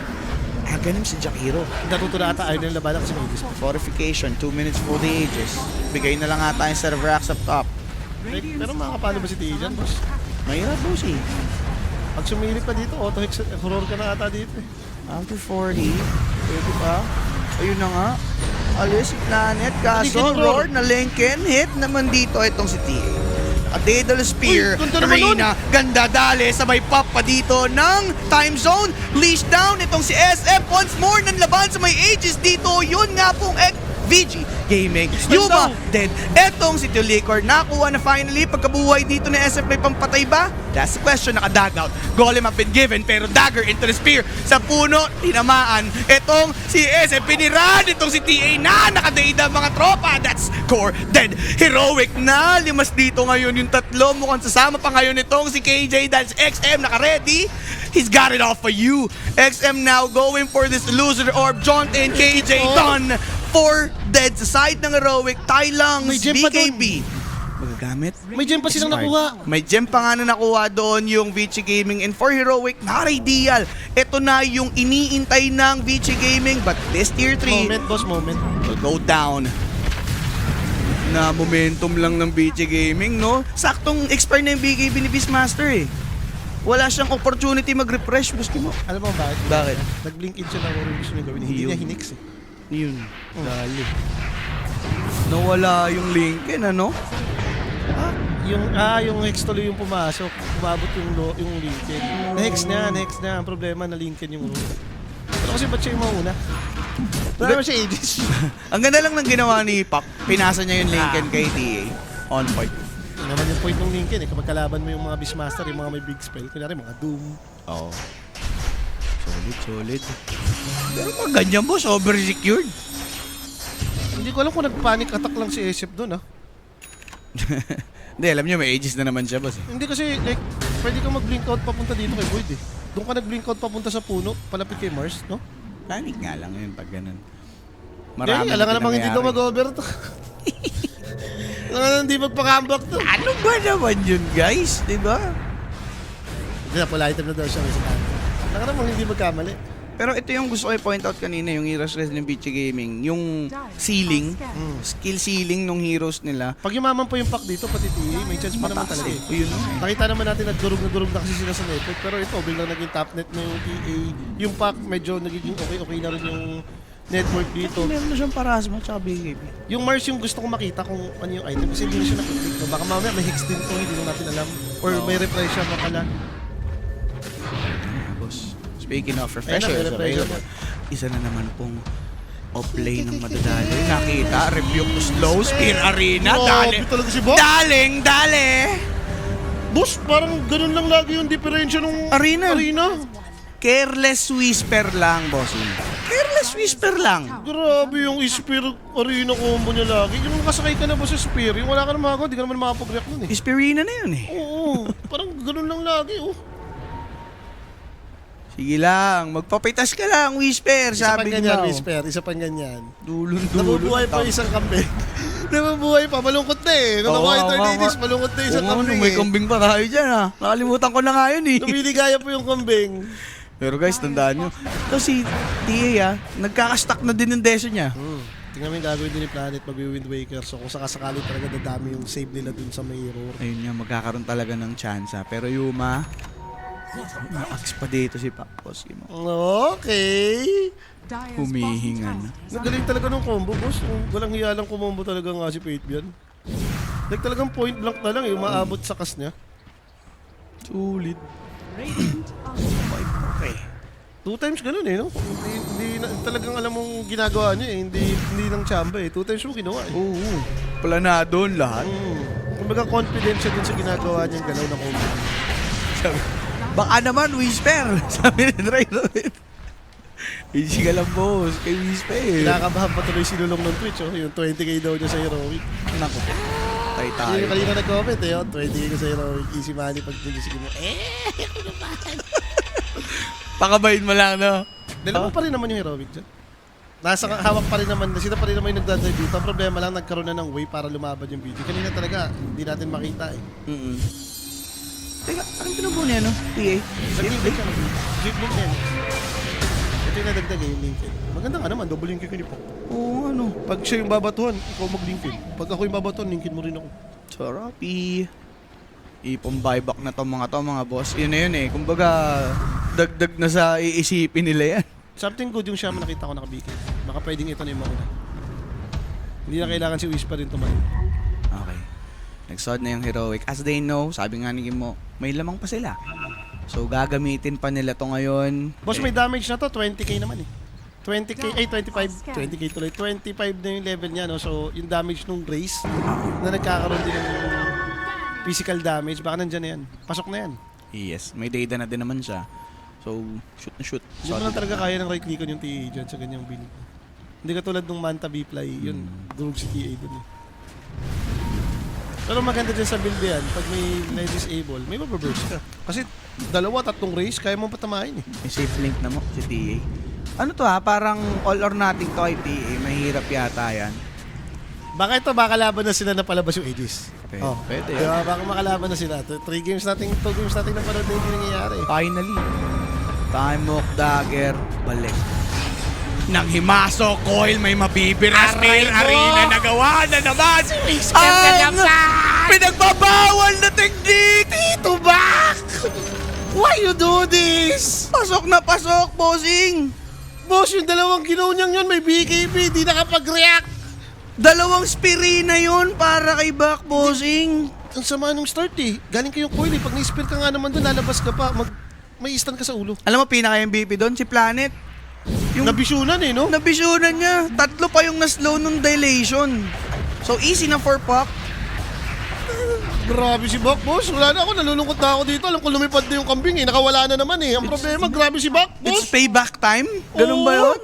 Speaker 1: Ganun si Jakiro.
Speaker 2: Natuto na ata, ayaw nila labanan kasi may Aegis.
Speaker 1: Fortification, 2 minutes for the Aegis. Bigay na lang ata yung Cerverax up top.
Speaker 2: Pero makakapalo ba si Tia dyan, boss?
Speaker 1: Mahirap po si.
Speaker 2: Pag sumilip pa dito, auto-hex, horror ka na ata dito eh.
Speaker 1: After 40. Pwede pa. Ayun na nga. Alis si Planet.
Speaker 2: Hindi
Speaker 1: Kaso,
Speaker 2: kinuror.
Speaker 1: Roar na Lincoln. Hit naman dito itong si TA. A Daedalus Spear.
Speaker 2: Uy, ganda naman
Speaker 1: Arena. Ganda dali. Sabay pop pa dito ng time zone. Leash down itong si SF. Once more ng laban sa may Aegis dito. Yun nga pong VG Gaming. Yuma dead. Etong si Tulicor nakuha na finally. Pagkabuhay dito ni SF may pampatay ba? That's the question. Naka-dugout. Golem have been given pero dagger into the spear. Sa puno, tinamaan. Etong si SF piniran. Itong si TA na nakadaida mga tropa. That's core dead. Heroic na. Limas dito ngayon yung tatlo. Mukhang sasama pa ngayon itong si KJ. That's XM naka-ready. He's got it all for you. XM now going for this loser orb. John and KJ done. 4 dead sa side ng Heroic. Tay lang.
Speaker 2: May gem pa
Speaker 1: BKB. Magagamit.
Speaker 2: May gem pa silang nakuha.
Speaker 1: May gem pa nga na nakuha doon yung VG Gaming and for Heroic, naka-ideal. Ito na yung iniintay ng VG Gaming but this tier 3
Speaker 2: Moment, boss, moment.
Speaker 1: will go down. Na momentum lang ng VG Gaming, no? Saktong expire na yung BKB ni Beastmaster eh. Wala siyang opportunity mag-refresh, gusto mo.
Speaker 2: Alam mo bakit?
Speaker 1: Bakit?
Speaker 2: Nag-blink in siya na kung gusto niya gawin. Hindi
Speaker 1: Yun.
Speaker 2: niya hinix eh.
Speaker 1: Yun. Dali. Nawala yung Lincoln, ano?
Speaker 2: Yung hex tuloy yung pumasok. Umabot yung Lincoln. Next na. Ang problema na Lincoln yung Pero kasi ba't siya yung mauna? Wala naman siya Aegis.
Speaker 1: Ang ganda lang ng ginawa ni Pop. Pinasa niya yung Lincoln kay TA. On point.
Speaker 2: Yun naman yung point ng Lincoln eh. Kapag kalaban mo yung mga Beastmaster, yung mga may big spell, kunyari mga Doom.
Speaker 1: Oo. Solid. Pero pag ganyan boss, over-secured.
Speaker 2: Hindi ko alam kung nag-panic attack lang si SF doon ah.
Speaker 1: Hindi, alam niyo may ages na naman siya boss.
Speaker 2: Hindi kasi like, pwede kang mag-blink out papunta dito kay Void eh. Doon ka nag-blink out papunta sa puno, palapit kay Mars, no?
Speaker 1: Panic nga lang yun pag ganun.
Speaker 2: Marami alam nga namang hindi daw mag-over to. Alam nga hindi magpa-comeback to.
Speaker 1: Ano ba naman yun guys? Diba?
Speaker 2: Hindi na, pala item na daw siya. Alam nga namang hindi magkamali.
Speaker 1: Pero ito yung gusto ko i-point out kanina, yung Heroes Wrestling BG Gaming. Yung ceiling, skill ceiling ng heroes nila.
Speaker 2: Pag yumaman pa yung pack dito, pati TA, may chance pa naman
Speaker 1: Mataas
Speaker 2: talaga
Speaker 1: eh.
Speaker 2: eh.
Speaker 1: Yun.
Speaker 2: Nakita naman natin nagdurog na kasi sila sa network. Pero ito, biglang naging top net na yung TA. Yung pack, medyo nagiging okay na rin yung network dito.
Speaker 1: Meron na siyang Parasma tsaka BKB.
Speaker 2: Yung Mars yung gusto kong makita kung ano yung item kasi hindi na siya nakikita. Baka mamaya may hex din to, hindi na natin alam. Or may refresh siya makala.
Speaker 1: Boss. Speaking of refreshers
Speaker 2: Ayun na, may refresher
Speaker 1: available, isa na naman pong off-lane ng madadali. Nakita, rebuke to slow, spear arena,
Speaker 2: Grabe talaga si Bob.
Speaker 1: Dali!
Speaker 2: Boss, parang ganun lang lagi yung diferensya nung
Speaker 1: Arena.
Speaker 2: arena.
Speaker 1: Careless whisper lang, bossing. Careless whisper lang.
Speaker 2: Grabe yung spear arena combo niya lagi. Yung nakasakay ka na ba sa spear, yung wala ka na makagawa, di ka naman makapag-react nun eh.
Speaker 1: Spirina na yun eh.
Speaker 2: Oo, parang ganun lang lagi oh.
Speaker 1: Si Sige lang, magpapitas ka lang, Whisper,
Speaker 2: Isa pang
Speaker 1: sabi
Speaker 2: ganyan,
Speaker 1: niya.
Speaker 2: Whisper. Isa pang ganyan.
Speaker 1: Dulon-dulon.
Speaker 2: Nabubuhay pa isang kambing. Nabubuhay pa. Malungkot na eh. Kung nabuhay
Speaker 1: Oo,
Speaker 2: 30 days,
Speaker 1: nga.
Speaker 2: malungkot na isang
Speaker 1: Oo,
Speaker 2: kambing
Speaker 1: may
Speaker 2: eh.
Speaker 1: kambing pa tayo dyan ha. Nakalimutan ko na nga yun eh.
Speaker 2: Lumiligaya po yung kambing.
Speaker 1: Pero guys, tandaan nyo. Ito si TA nagkakastock na din yung deso niya.
Speaker 2: Tingnan mo yung gagawin din ni Planet mag-Wind Waker. So kung sakasakali talaga dadami yung save nila dun sa may error.
Speaker 1: Ayun nga, magkakaroon talaga ng chance ha. Pero Yuma, na-axe pa dito si Pakos.
Speaker 2: Okay.
Speaker 5: Dire's
Speaker 1: Humihinga
Speaker 5: bottom
Speaker 1: na.
Speaker 5: tower is
Speaker 2: Nagaling talaga ng combo, boss. Walang hiya lang kumombo talaga nga si Fabian. Like talagang point blank na lang eh. Umaabot sa kas niya.
Speaker 1: Sulit.
Speaker 5: Radiant are
Speaker 1: Okay.
Speaker 2: 2 times ganun eh, no? Hindi talagang alam mong ginagawa niya eh. Hindi lang chamba eh. 2 times mo ginawa eh.
Speaker 1: Oo. Planado ang lahat.
Speaker 2: Kumbaga confident siya dun sa ginagawa niyang galaw na combo.
Speaker 1: Sabi, baka naman, Whisper. Sabi ni Dry Robin. Easy ka lang, boss. Kay Whisper.
Speaker 2: Kinakabahan pa tuloy sinulong ng Twitch, oh. Yung 20k daw niya sa Heroic.
Speaker 1: Naku. Tayo tayo.
Speaker 2: Yun yung kanina nag-comment eh, oh. 20k ko sa Heroic. Easy money pag nilisigin mo.
Speaker 1: Pakabayin mo lang, no?
Speaker 2: Dalawa pa rin naman yung Heroic dyan. Hawak pa rin naman. Sila pa rin naman yung nagdadrive dito. Ang problema lang, nagkaroon na ng way para lumabad yung video. Kanina talaga, hindi natin makita eh.
Speaker 1: Teka, anong pinubo niya, no? TA?
Speaker 2: Nag-link siya. Jeep link yan. Ito yung nadagdag eh, yung linkin. Maganda nga naman, double linkin ko ni Pop.
Speaker 1: Oo, ano?
Speaker 2: Pag siya yung babatuhan, ikaw mag-linkin. Pag ako yung babatuhan, linkin mo rin ako.
Speaker 1: Sarapi. Ipong buyback na to mga boss. Yun na yun eh. Kumbaga, dagdag na sa iisipin nila yan.
Speaker 2: Something good yung siya nakita ko nakabiki. Baka pwedeng ito na yung mauna. Hindi na kailangan si Whisper rin tumayo.
Speaker 1: Okay. Nagsod na yung Heroic. As they know, sabi nga ni Kim mo, may lamang pa sila. So, gagamitin pa nila to ngayon.
Speaker 2: Boss, may damage na to, 20k naman eh. 20k, ay 25, 20k tuloy. 25 na yung level niya, no? So, yung damage nung race na nagkakaroon din ng physical damage, baka nandyan na yan. Pasok na yan.
Speaker 1: Yes, may data na din naman siya. So, shoot na shoot.
Speaker 2: Hindi mo lang talaga kaya ng right-clickan yung TA dyan sa ganyang build. Hindi katulad nung Manta B-Fly, yun, durog si TA dun eh. Pero maganda dyan sa build yan, pag may na-disable, may mababurst ka. Kasi 2-3 race, kaya mo patamahin eh.
Speaker 1: May safe link na mo si TA. Ano to ha? Parang all or nothing to kay TA. Mahirap yata yan.
Speaker 2: Baka ito, baka laban na sila na palabas yung Aegis.
Speaker 1: Pwede
Speaker 2: Di ba? Baka makalaban na sila. 2 games natin na parang hindi nangyayari.
Speaker 1: Finally. Time Walk Dagger. Balik. Nang himasok, coil, may mabibiras. Arena nagawa na naman si Whisper Kalapsan! Pinagbabawal na technique!
Speaker 2: Tito Bak! Why you do this?
Speaker 1: Pasok na pasok, bossing!
Speaker 2: Boss, yung dalawang ginaw niyang yun, may BKB, di nakapag-react.
Speaker 1: Dalawang spirina yun para kay Bak, bossing.
Speaker 2: Ang sama nung start eh. Galing kayong coil eh. Pag na-spear ka nga naman doon, lalabas ka pa. May stun ka sa ulo.
Speaker 1: Alam mo, pinaka-MVP doon, si Planet. Yung
Speaker 2: Nabisyunan eh, no?
Speaker 1: nabisunan niya. 3 pa yung na-slow nung dilation. So, easy na for Puck.
Speaker 2: Grabe si Bak, boss. Wala na ako, nalulungkot na ako dito. Alam ko lumipad na yung kambing eh. Nakawala na naman eh. Ang problema, grabe si Bak,
Speaker 1: It's
Speaker 2: boss.
Speaker 1: payback time. Ganun ba
Speaker 2: Oo.
Speaker 1: yun?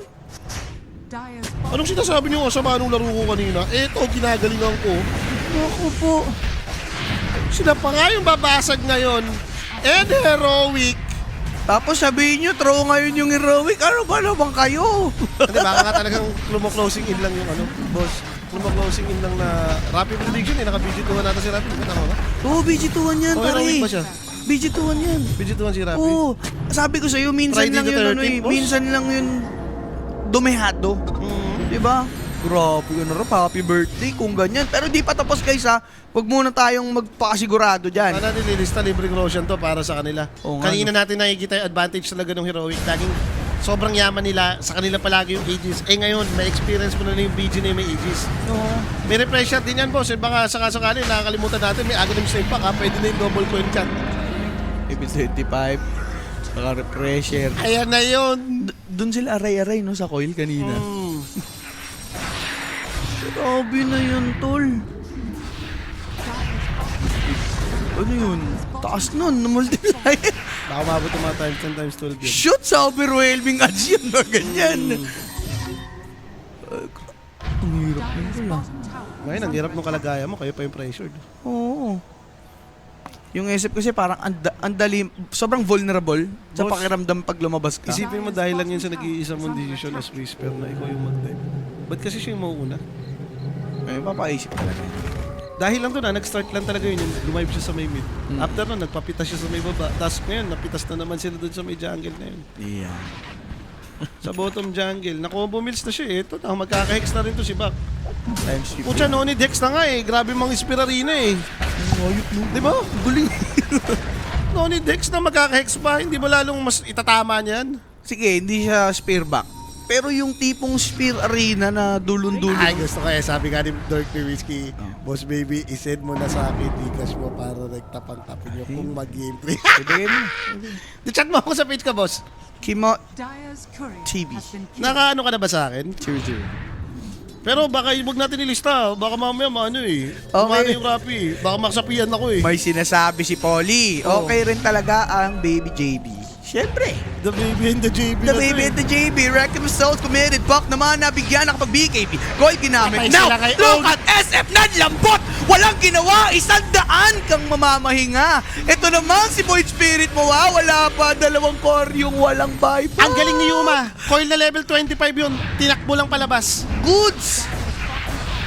Speaker 5: Dire's
Speaker 2: Anong sinasabi niyo sa nung laro ko kanina? Eto, ginagalingan ko.
Speaker 1: Ako po.
Speaker 2: Sila pa nga yung babasag ngayon. And Heroic.
Speaker 1: Tapos sabihin nyo, throw ngayon yung heroic. Ano ba naman kayo?
Speaker 2: Hindi, baka nga talagang closing in lang yung ano, boss. Closing in lang na rapid prediction eh. Naka-BG2 natin si Rapid. Tama ba?
Speaker 1: Oo, BG2-1 yan,
Speaker 2: Oh,
Speaker 1: pare.
Speaker 2: heroic ba siya?
Speaker 1: BG2-1 yan.
Speaker 2: BG2 si Rapid.
Speaker 1: Oo. Sabi ko sa'yo, minsan
Speaker 2: Friday
Speaker 1: lang
Speaker 2: the
Speaker 1: yun,
Speaker 2: 13th, boss.
Speaker 1: minsan lang yun dumehado. Diba? Grabe yun na happy birthday kung ganyan. Pero di pa tapos guys ha. Huwag muna tayong magpakasigurado dyan.
Speaker 2: Sana nililista libreng Roshan to para sa kanila.
Speaker 1: Oo nga,
Speaker 2: Kanina natin nakikita yung advantage talaga ng Heroic. Laging sobrang yaman nila. Sa kanila palagi yung Aegis. Eh ngayon, may experience mo na yung BG na yung may Aegis.
Speaker 1: Oo.
Speaker 2: May refresher din yan, boss. Eh, baka sakasakali, nakakalimutan natin. May Aghanim Snipe pack, ha? Pwede na yung double coin chat.
Speaker 1: Level 25. Saka refresher.
Speaker 2: Ayan na yun.
Speaker 1: Doon sila aray-aray no sa coil kanina. Grabe na yun, tol. Ano yun? Taas nun, na-multiply.
Speaker 2: Baka mabot yung mga times 10 times 12 yun.
Speaker 1: Shoot sa overwhelming ads yun, mga ganyan. Ang hirap
Speaker 5: Dire's
Speaker 1: nito lang.
Speaker 5: bottom tower
Speaker 2: Ngayon, ang hirap ng kalagayan mo, kayo pa yung pressured.
Speaker 1: Oo. Yung SF kasi parang andali, sobrang vulnerable sa
Speaker 2: Boss,
Speaker 1: pakiramdam pag lumabas ka.
Speaker 2: Isipin mo dahil lang yun sa nag-iisa mong decision as Whisper na ikaw yung mag-dive. Ba't kasi siya yung mauuna?
Speaker 1: Ay, papaisip talaga.
Speaker 2: Dahil lang to na, nag-start lang talaga yun, yung lumive siya sa may mid. After nun, nagpapitas siya sa may baba. Tapos ngayon, napitas na naman sila doon sa may jungle na yun.
Speaker 1: Yeah.
Speaker 2: Sa bottom jungle, na-combo mills na siya eh. Ito na, magkaka-hex na rin to si Bak.
Speaker 1: Times 50.
Speaker 2: Pucha, no need hex na nga eh. Grabe mga Spirarina eh. Di ba? Guling. No need hex na magkaka-hex pa. Hindi ba lalong mas itatama niyan?
Speaker 1: Sige, hindi siya spear back. Pero yung tipong spear arena na dulon-dulon.
Speaker 2: Ay, gusto ko eh. Sabi nga ni Dirk Whiskey, Boss Baby, isend mo na sa akin Gcash mo para nagtapang-tapin nyo kung mag-game 3.
Speaker 1: Ibigay mo.
Speaker 2: Di-chat mo ako sa page ka, boss.
Speaker 1: Kimo
Speaker 5: Dyer's courier
Speaker 1: TV.
Speaker 5: has been killed.
Speaker 2: Nakaano ka na ba sa akin?
Speaker 1: 0-0.
Speaker 2: Pero baka huwag natin ilista. Baka mamaya maano eh. Kumano yung Rappi. Baka makasapian ako eh.
Speaker 1: May sinasabi si Polly.
Speaker 2: Oo.
Speaker 1: Okay rin talaga ang Baby JB. Siyempre.
Speaker 2: The baby and the JB
Speaker 1: The
Speaker 2: na to
Speaker 1: Baby
Speaker 2: eh.
Speaker 1: and the JB. Rectum Souls committed. Buck naman nabigyan nakapag BKB. Goy ginamit.
Speaker 2: Patay
Speaker 1: Now,
Speaker 2: sila kay
Speaker 1: look
Speaker 2: Og.
Speaker 1: at SF nanlambot. Walang ginawa. 100 kang mamamahinga. Ito naman si Void Spirit mo. Wala pa. 2 core yung walang buyback.
Speaker 2: Ang galing ni Yuma. Coil na level 25 yun. Tinakbo lang palabas.
Speaker 1: Goods.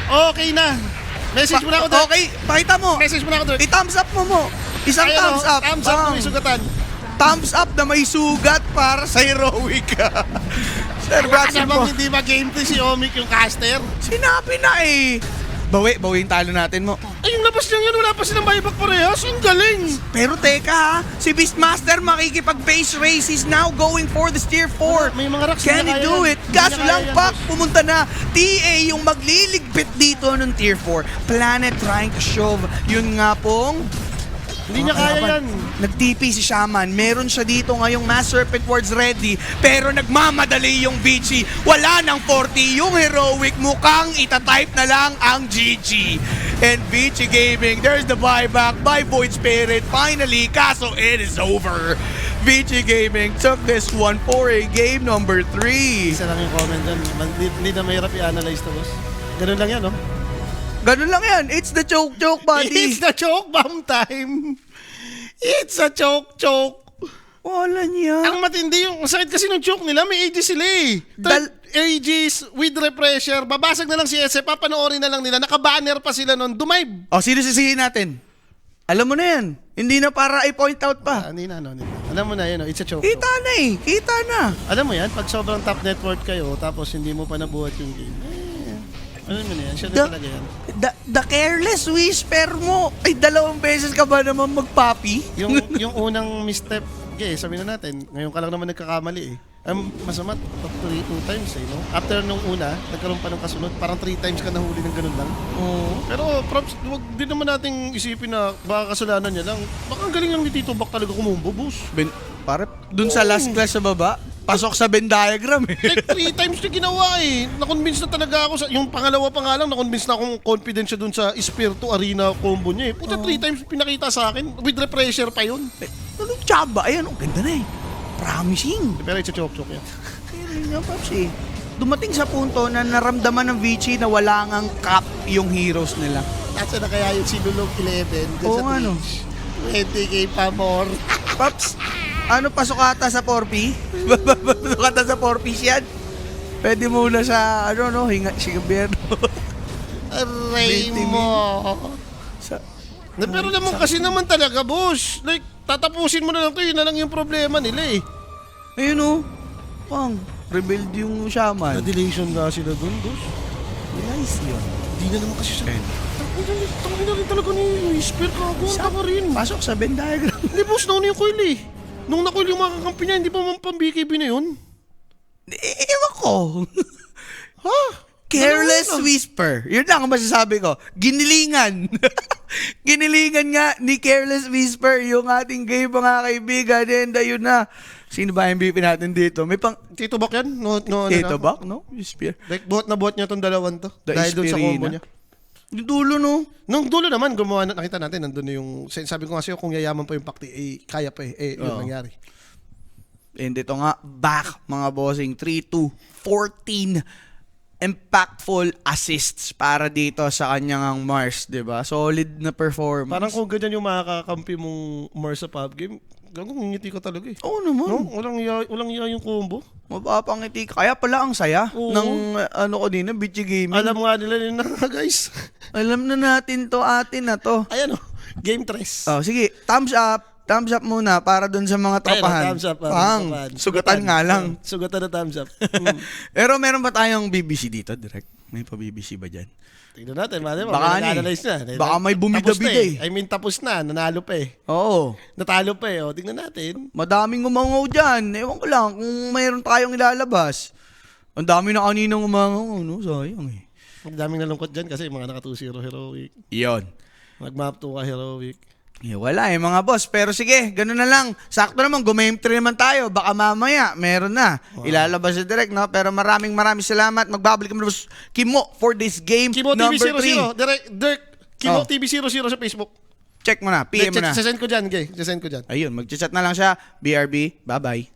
Speaker 2: Okay na. Message mo na ako, Dirk.
Speaker 1: Okay. Pakita mo.
Speaker 2: Message mo na ako, Dirk.
Speaker 1: I-thumbs up mo. Isang
Speaker 2: Ayun,
Speaker 1: thumbs up.
Speaker 2: Thumbs up
Speaker 1: Bang.
Speaker 2: na may sugatan.
Speaker 1: Thumbs up na may sugat para sa heroic. Sir
Speaker 2: Baka
Speaker 1: Braxton
Speaker 2: namang
Speaker 1: po.
Speaker 2: hindi mag-game play si Omic yung caster.
Speaker 1: Sinabi na eh. Bawiin talo natin mo.
Speaker 2: Ay, yung labas niya yan, wala pa silang buyback parehas. Ang galing.
Speaker 1: Pero teka ha, si Beastmaster makikipag-base race. He's now going for the tier 4.
Speaker 2: May mga racks
Speaker 1: Can he
Speaker 2: na kaya
Speaker 1: do
Speaker 2: yan.
Speaker 1: it?
Speaker 2: Hindi
Speaker 1: Kaso
Speaker 2: na kaya
Speaker 1: lang
Speaker 2: yan,
Speaker 1: Pak,
Speaker 2: boss.
Speaker 1: pumunta na. TA yung magliligpit dito ng tier 4. Planet trying to shove. Yun nga pong
Speaker 2: Hindi niya kaya yan.
Speaker 1: nag-TP si Shaman. Meron siya dito ngayong Mass Serpent Wards ready. Pero nagmamadali yung Vici. Wala nang 40. Yung Heroic mukhang itatype na lang ang GG. And Vici Gaming, there's the buyback by Void Spirit. Finally, kaso it is over. Vici Gaming took this one for a game number 3.
Speaker 2: Isa lang yung comment dyan. Hindi na mahirap i-analyze to, boss. Ganun lang yan, no?
Speaker 1: Ganun lang yan. It's the choke buddy.
Speaker 2: It's the choke bomb time. It's a choke.
Speaker 1: Wala niya.
Speaker 2: Ang matindi yung sakit kasi ng choke nila, may Aegis sila eh. Aegis with refresher, babasag na lang si SF, papanoorin na lang nila, naka-banner pa sila nun, dumive.
Speaker 1: O, sino sisihin natin? Alam mo na yan. Hindi na para i-point out pa.
Speaker 2: Hindi na. Alam mo na yun, it's a choke.
Speaker 1: Kita na eh. Kita na.
Speaker 2: Alam mo yan, pag sobrang top net worth kayo, tapos hindi mo pa nabuhat yung game, alam mo na yan, siya na talaga yan.
Speaker 1: The careless whisper mo. Ay, 2 beses ka ba naman magpapi?
Speaker 2: Yung unang misstep, sabi na natin, ngayon ka lang naman nagkakamali eh. Masama, 2 times eh, no? After nung una, nagkaroon pa ng kasunod, parang 3 times ka nahuli ng ganun lang.
Speaker 1: Oo.
Speaker 2: Pero props, wag din naman nating isipin na baka kasalanan niya lang. Baka ang galing lang ni Tito Bak talaga kumumbo, boss.
Speaker 1: Pare, dun sa last class sa baba, pasok sa Venn diagram eh.
Speaker 2: Like 3 times niya ginawa eh. Na-convince na talaga ako. Yung pangalawa pa nga lang, na-convince na akong confident siya dun sa Spear to Arena combo niya eh. Puta, 3 times pinakita sa akin. With refresher pa yun.
Speaker 1: Anong tsaba? Ayan, ang ganda na eh. Promising.
Speaker 2: Pero it's a choke yan.
Speaker 1: Kaya rin nga, Paps eh. Dumating sa punto na naramdaman ng Vici na wala ngang cap yung heroes nila.
Speaker 2: Asa na kaya yung sinulog 11 dun
Speaker 1: Oo
Speaker 2: sa
Speaker 1: nga, no.
Speaker 2: Twitch. 20k pa more.
Speaker 1: Paps, ano pasok ata sa 4P? Pasok ata sa 4P yan? Pwede muna sa, hinga, si gobyerno.
Speaker 2: Aray
Speaker 1: 20
Speaker 2: mo.
Speaker 1: sa,
Speaker 2: Pero naman kasi naman talaga, boss. Like, tatapusin mo na lang to. Yun na lang yung problema nila eh.
Speaker 1: ayun o, pang, rebuild yung shaman.
Speaker 2: Na-delation nga sila dun, boss.
Speaker 1: Nice yun.
Speaker 2: Di na naman kasi siya. Tangin na rin talaga ni Whisper. Kagunta ka rin.
Speaker 1: Pasok sa Venn diagram.
Speaker 2: Hindi, boss. Nauna yung coil eh. Nung na-coil yung mga kakampi niya, hindi pa man pang-BKB na yun.
Speaker 1: Ewan ko.
Speaker 2: Ha?
Speaker 1: Careless whisper. Yun lang ang masasabi ko. Ginilingan. Ginilingan nga ni Careless Whisper yung ating game, mga kaibigan. And ayun na. Sino ba MVP natin dito? May pang...
Speaker 2: Tito Bak yan? No,
Speaker 1: Tito Bak, no? Whisper.
Speaker 2: Like, buhat na buhat niya itong dalawang to.
Speaker 1: The
Speaker 2: Dahil doon sa
Speaker 1: Ispirina.
Speaker 2: combo niya.
Speaker 1: Yung dulo, no?
Speaker 2: Nung dulo naman, gumawa na, nakita natin, nandun na yung, sabi ko nga sa'yo, kung yayaman pa yung pakti, kaya pa yun
Speaker 1: Oo.
Speaker 2: nangyari.
Speaker 1: And ito nga, back, mga bossing. 3-2, 14. impactful assists para dito sa kanyang Mars, 'di ba? Solid na performance.
Speaker 2: Parang kung ganyan yung makakakampi mong Mars sa pub game, gagawin ngiti ka talaga eh.
Speaker 1: Oo naman.
Speaker 2: No? Walang iya yung combo.
Speaker 1: Mapapangiti ka. Kaya pala ang saya
Speaker 2: Oo.
Speaker 1: ng ano ko din, Bichi Gaming.
Speaker 2: Alam nga nila yun na guys.
Speaker 1: Alam na natin to, atin na to.
Speaker 2: Ayan o, game 3.
Speaker 1: Oh, sige, thumbs up. Thumbs up muna para dun sa mga tropahan.
Speaker 2: Thumbs up.
Speaker 1: Pang, sugatan nga lang.
Speaker 2: Sugatan na thumbs up.
Speaker 1: Pero meron ba tayong BBC dito, direct? May pa BBC ba dyan?
Speaker 2: Tingnan natin, man.
Speaker 1: Baka
Speaker 2: analyze na.
Speaker 1: baka may
Speaker 2: Tapos
Speaker 1: bumida-bida
Speaker 2: na
Speaker 1: eh.
Speaker 2: I mean, tapos na. Nanalo pa eh.
Speaker 1: Oo.
Speaker 2: Natalo pa eh. O, tingnan natin.
Speaker 1: Madaming umangaw dyan. Ewan ko lang kung mayroon tayong ilalabas. Ang dami na kaninang umangaw. No? Sayang eh.
Speaker 2: Ang daming nalungkot dyan kasi mga naka 2-0 heroic.
Speaker 1: Iyon.
Speaker 2: Nag-map 2 ka heroic.
Speaker 1: Wala eh mga boss. Pero sige, ganun na lang. Sakto naman, game 3 naman tayo. Baka mamaya, meron na. Ilalabas na direct, no? Pero maraming salamat. Magbabalik kami boss Kimo for this game
Speaker 2: Kimo
Speaker 1: number
Speaker 2: TV00.
Speaker 1: 3.
Speaker 2: Dirk. Kimo
Speaker 1: Oh.
Speaker 2: TV00 sa Facebook.
Speaker 1: Check mo na, PM mo na.
Speaker 2: Sasend ko dyan, gay. Sasend ko dyan.
Speaker 1: Ayun, mag-chat na lang siya. BRB, bye-bye.